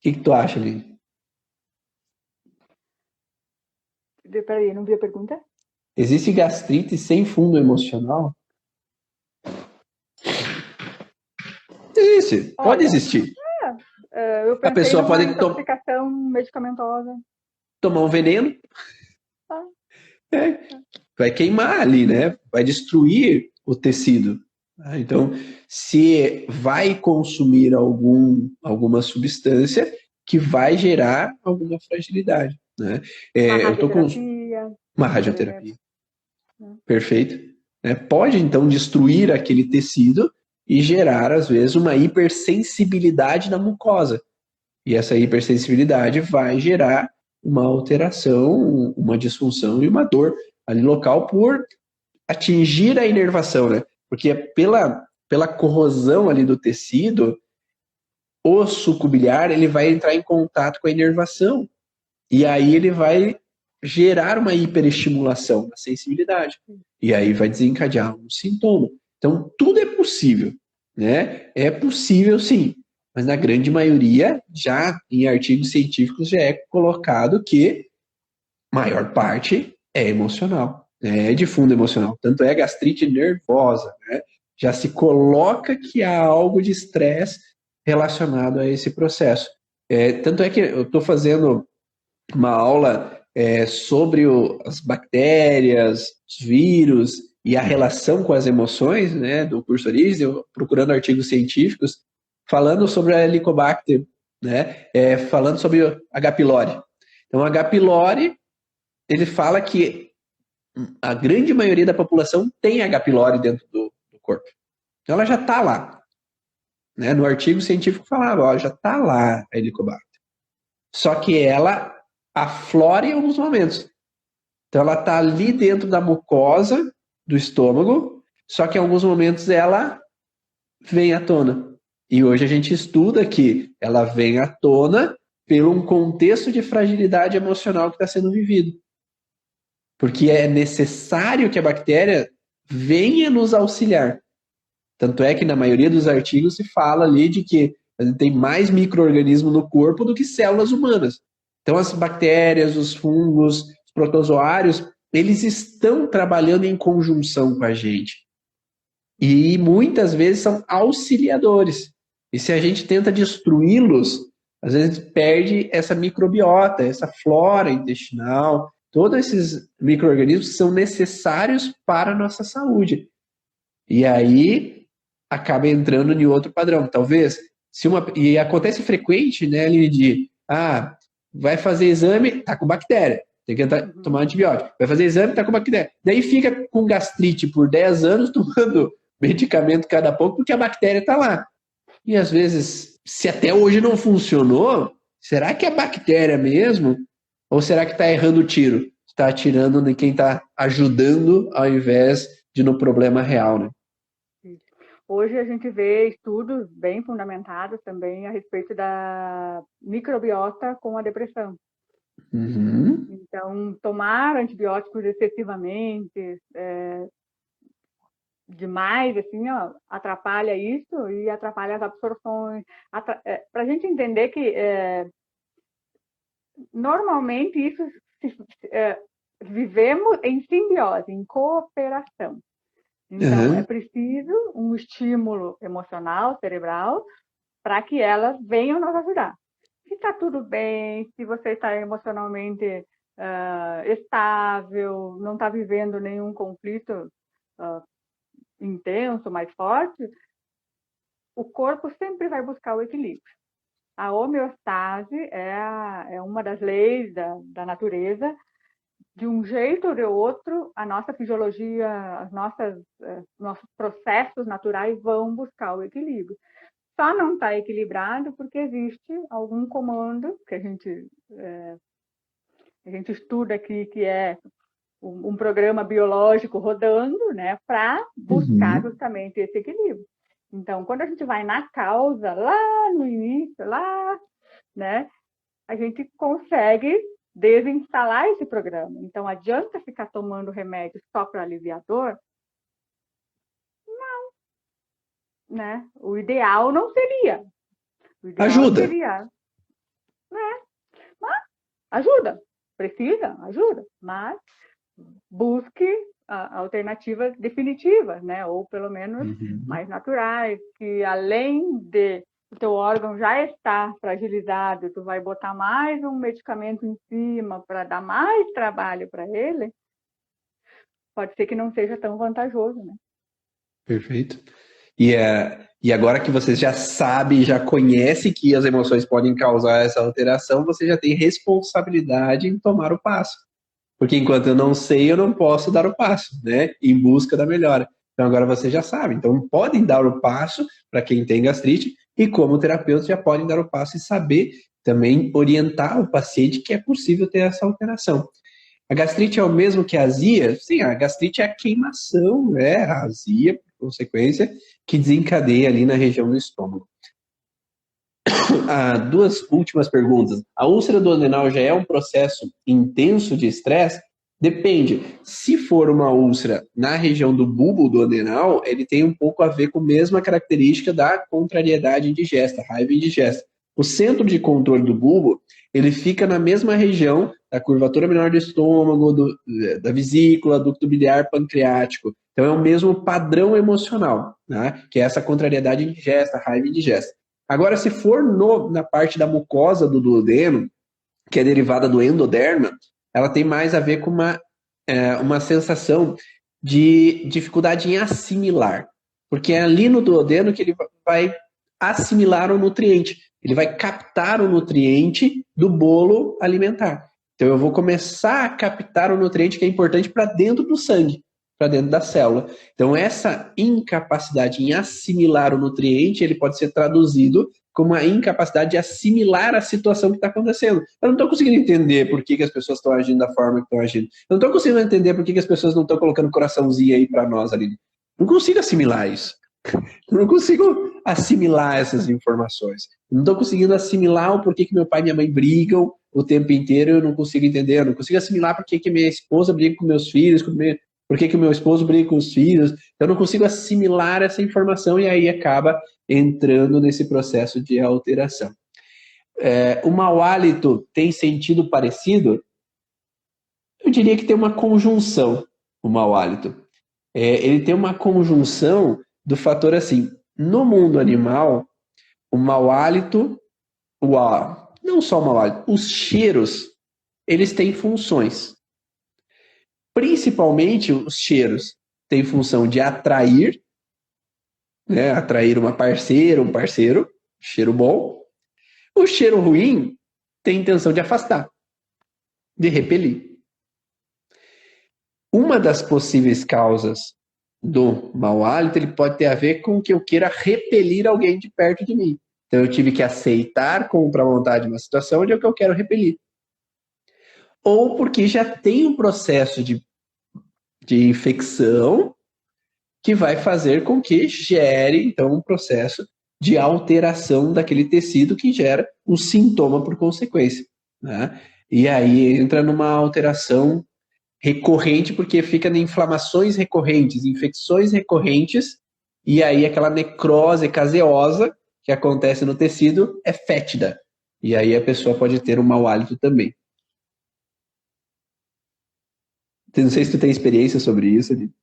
que tu acha, Lili? Peraí, não vi a pergunta? Existe gastrite sem fundo emocional? Existe, pode existir. Eu A pensei pessoa numa pode intoxicação medicamentosa. tomar um veneno, Ah, vai queimar ali, né? Vai destruir o tecido. Então, se vai consumir alguma substância que vai gerar alguma fragilidade, né? uma Eu tô com radioterapia, uma por exemplo. radioterapia, perfeito. Pode, então, destruir aquele tecido e gerar, às vezes, uma hipersensibilidade na mucosa. E essa hipersensibilidade vai gerar uma alteração, uma disfunção e uma dor ali local por atingir a inervação, né? Porque pela corrosão ali do tecido, o suco biliar ele vai entrar em contato com a inervação. E aí ele vai gerar uma hiperestimulação na sensibilidade. E aí vai desencadear um sintoma. Então, tudo é possível, né? É possível sim. Mas na grande maioria, já em artigos científicos, já é colocado que maior parte é emocional, né? É de fundo emocional. Tanto é gastrite nervosa, né? Já se coloca que há algo de estresse relacionado a esse processo. Tanto é que eu estou fazendo uma aula sobre as bactérias, os vírus e a relação com as emoções, né, do curso Origens, eu procurando artigos científicos, falando sobre a Helicobacter, né, falando sobre a H. pylori. Então, a H. pylori, ele fala que a grande maioria da população tem H. pylori dentro do corpo. Então, ela já está lá. Né? No artigo científico falava, ó, já está lá a Helicobacter. Só que ela aflora em alguns momentos. Então, ela está ali dentro da mucosa do estômago, só que em alguns momentos ela vem à tona. E hoje a gente estuda que ela vem à tona pelo um contexto de fragilidade emocional que está sendo vivido. Porque é necessário que a bactéria venha nos auxiliar. Tanto é que na maioria dos artigos se fala ali de que tem mais micro-organismo no corpo do que células humanas. Então as bactérias, os fungos, os protozoários, eles estão trabalhando em conjunção com a gente. E muitas vezes são auxiliadores. E se a gente tenta destruí-los, às vezes perde essa microbiota, essa flora intestinal, todos esses micro-organismos são necessários para a nossa saúde. E aí acaba entrando em outro padrão. Talvez, e acontece frequente, né, Aline, vai fazer exame, tá com bactéria, tem que tomar antibiótico. Vai fazer exame, tá com bactéria. Daí fica com gastrite por 10 anos tomando medicamento cada pouco porque a bactéria tá lá. E às vezes, se até hoje não funcionou, será que é bactéria mesmo? Ou será que está errando o tiro? Está atirando em quem está ajudando ao invés de no problema real, né? Hoje a gente vê estudos bem fundamentados também a respeito da microbiota com a depressão. Uhum. Então, tomar antibióticos excessivamente, demais, assim, ó, atrapalha isso e atrapalha as absorções. Para a gente entender que normalmente isso vivemos em simbiose, em cooperação. Então, é preciso um estímulo emocional, cerebral, para que elas venham nos ajudar. Se está tudo bem, se você está emocionalmente estável, não está vivendo nenhum conflito intenso, mais forte, o corpo sempre vai buscar o equilíbrio. A homeostase é uma das leis da natureza. De um jeito ou de outro, a nossa fisiologia, nossos processos naturais vão buscar o equilíbrio. Só não está equilibrado porque existe algum comando que a gente estuda aqui, que é um programa biológico rodando, né, para buscar justamente esse equilíbrio. Então, quando a gente vai na causa, lá no início, né, a gente consegue desinstalar esse programa. Então, adianta ficar tomando remédio só para aliviar dor? Não, né? O ideal não seria. O ideal Ajuda. Seria, né? Mas ajuda. Precisa? Ajuda. Mas busque alternativas definitivas, né? Ou pelo menos mais naturais, que além de o teu órgão já está fragilizado, tu vai botar mais um medicamento em cima para dar mais trabalho para ele, pode ser que não seja tão vantajoso, né? Perfeito. E agora que você já sabe, já conhece que as emoções podem causar essa alteração, você já tem responsabilidade em tomar o passo. Porque enquanto eu não sei, eu não posso dar o passo, né? Em busca da melhora. Então agora você já sabe. Então podem dar o passo para quem tem gastrite e como terapeuta já podem dar o passo e saber também orientar o paciente que é possível ter essa alteração. A gastrite é o mesmo que a azia? Sim, a gastrite é a queimação, né? A azia, por consequência, que desencadeia ali na região do estômago. Duas últimas perguntas. A úlcera do duodenal já é um processo intenso de estresse? Depende. Se for uma úlcera na região do bulbo duodenal, ele tem um pouco a ver com a mesma característica da contrariedade indigesta, raiva indigesta. O centro de controle do bulbo, ele fica na mesma região da curvatura menor do estômago, da vesícula, ducto biliar pancreático. Então é o mesmo padrão emocional, né? Que é essa contrariedade indigesta, raiva indigesta. Agora, se for na parte da mucosa do duodeno, que é derivada do endoderma, ela tem mais a ver com uma sensação de dificuldade em assimilar. Porque é ali no duodeno que ele vai assimilar o nutriente. Ele vai captar o nutriente do bolo alimentar. Então, eu vou começar a captar o nutriente que é importante para dentro do sangue, para dentro da célula. Então, essa incapacidade em assimilar o nutriente, ele pode ser traduzido como a incapacidade de assimilar a situação que está acontecendo. Eu não estou conseguindo entender por que as pessoas estão agindo da forma que estão agindo. Eu não estou conseguindo entender por que as pessoas não estão colocando coraçãozinho aí para nós ali. Não consigo assimilar isso. Eu não consigo assimilar essas informações. Eu não estou conseguindo assimilar o porquê que meu pai e minha mãe brigam o tempo inteiro. Eu não consigo entender. Eu não consigo assimilar por que minha esposa briga com meus filhos, por que o meu esposo briga com os filhos. Eu não consigo assimilar essa informação e aí acaba entrando nesse processo de alteração. O mau hálito tem sentido parecido? Eu diria que tem uma conjunção, o mau hálito. Ele tem uma conjunção do fator assim, no mundo animal, o mau hálito, não só o mau hálito, os cheiros, eles têm funções. Principalmente os cheiros têm função de atrair, né, atrair uma parceira, um parceiro, cheiro bom. O cheiro ruim tem intenção de afastar, de repelir. Uma das possíveis causas do mau hálito, ele pode ter a ver com que eu queira repelir alguém de perto de mim. Então eu tive que aceitar contra a vontade uma situação onde é o que eu quero repelir. Ou porque já tem um processo de infecção que vai fazer com que gere, então, um processo de alteração daquele tecido que gera um sintoma por consequência, né? e aí entra numa alteração recorrente, porque fica em inflamações recorrentes, infecções recorrentes, e aí aquela necrose caseosa que acontece no tecido é fétida. E aí a pessoa pode ter um mau hálito também. Não sei se tu tem experiência sobre isso, Aline.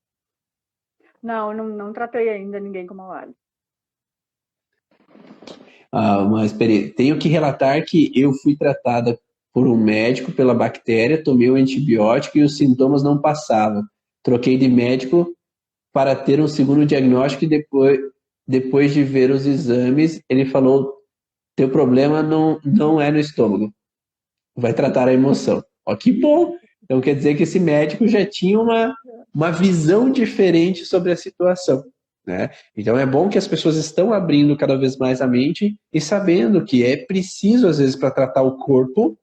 Não tratei ainda ninguém com mau hálito. Uma experiência. Tenho que relatar que eu fui tratada por um médico pela bactéria, tomei um antibiótico e os sintomas não passavam. Troquei de médico para ter um segundo diagnóstico e depois de ver os exames, ele falou, teu problema não é no estômago, vai tratar a emoção. Ó, que bom! Então quer dizer que esse médico já tinha uma visão diferente sobre a situação, né? Então é bom que as pessoas estão abrindo cada vez mais a mente e sabendo que é preciso, às vezes, para tratar o corpo,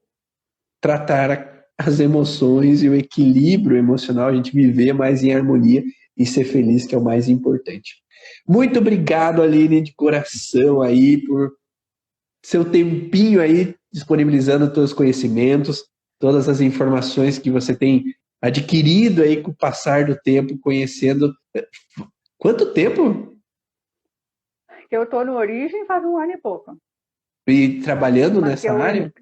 tratar as emoções e o equilíbrio emocional, a gente viver mais em harmonia e ser feliz, que é o mais importante. Muito obrigado, Aline, de coração aí, por seu tempinho aí, disponibilizando os seus conhecimentos, todas as informações que você tem adquirido aí com o passar do tempo, conhecendo. Quanto tempo? Eu estou no Origem faz 1 ano e pouco. E trabalhando nessa área?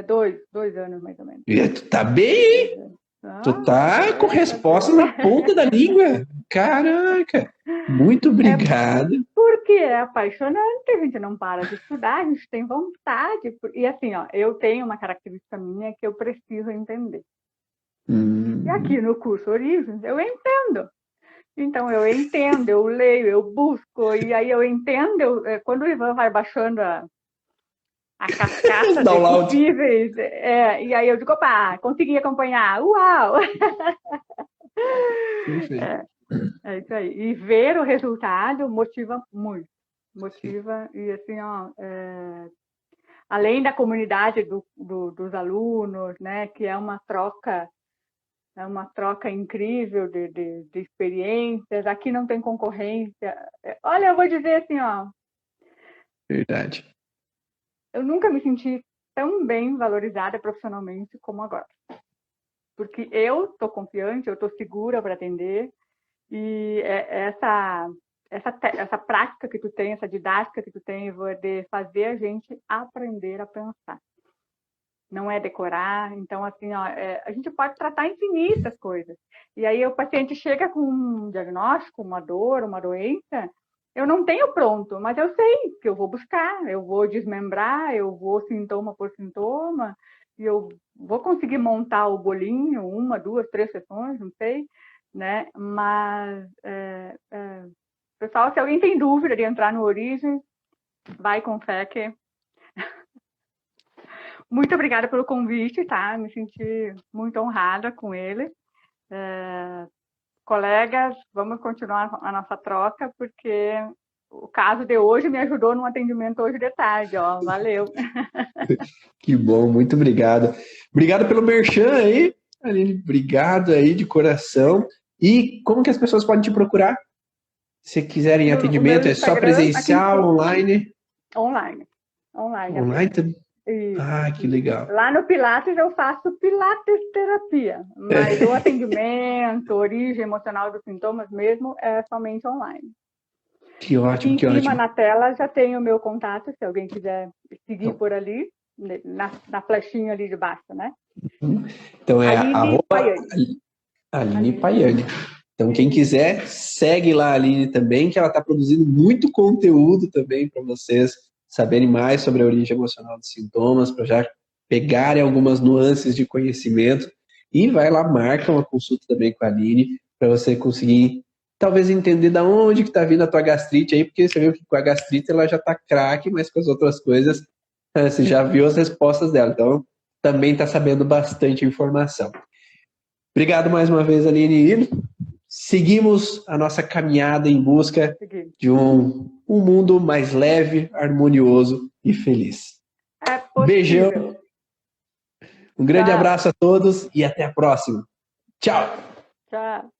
2 anos, mais ou menos. E tu tá bem, hein? Tu tá com resposta na ponta da língua. Caraca! Muito obrigado. Porque é apaixonante, a gente não para de estudar, a gente tem vontade. E assim, ó, eu tenho uma característica minha que eu preciso entender. E aqui no curso Origens, eu entendo. Então, eu entendo, eu leio, eu busco, e aí eu entendo, quando o Ivan vai baixando a cascata de possíveis, e aí eu digo, opa, consegui acompanhar, uau! É isso aí. E ver o resultado motiva muito. Motiva, e assim, ó, além da comunidade dos alunos, né, que é uma troca incrível de experiências, aqui não tem concorrência. Olha, eu vou dizer assim, ó. Verdade. Eu nunca me senti tão bem valorizada profissionalmente como agora. Porque eu estou confiante, eu estou segura para atender, e essa prática que tu tem, essa didática que tu tem, de fazer a gente aprender a pensar. Não é decorar. Então, assim, ó, a gente pode tratar infinitas coisas. E aí o paciente chega com um diagnóstico, uma dor, uma doença, eu não tenho pronto, mas eu sei que eu vou buscar, eu vou desmembrar, eu vou sintoma por sintoma, e eu vou conseguir montar o bolinho, 1, 2, 3 sessões, não sei, né? Mas, pessoal, se alguém tem dúvida de entrar no Origem, vai com fé que... Muito obrigada pelo convite, tá? Me senti muito honrada com ele. Colegas, vamos continuar a nossa troca, porque o caso de hoje me ajudou no atendimento hoje de tarde, ó. Valeu. Que bom, muito obrigado. Obrigado pelo merchan aí, Aline. Obrigado aí de coração. E como que as pessoas podem te procurar? Se quiserem atendimento, é só presencial, online? Online. Online também? Ah, que legal. Lá no Pilates eu faço Pilates terapia, mas o atendimento, origem emocional dos sintomas mesmo, é somente online. Que ótimo, Aqui em cima na tela já tem o meu contato, se alguém quiser seguir por ali, na flechinha ali de baixo, né? Então é Aline Paiani. Então quem quiser, segue lá a Aline também, que ela está produzindo muito conteúdo também para vocês saberem mais sobre a origem emocional dos sintomas, para já pegarem algumas nuances de conhecimento, e vai lá, marca uma consulta também com a Aline, para você conseguir, talvez, entender de onde que está vindo a tua gastrite aí, porque você viu que com a gastrite ela já está craque, mas com as outras coisas, você já viu as respostas dela, então também está sabendo bastante informação. Obrigado mais uma vez, Aline. Seguimos a nossa caminhada em busca de um mundo mais leve, harmonioso e feliz. Beijão. Um grande abraço a todos e até a próxima. Tchau. Tchau.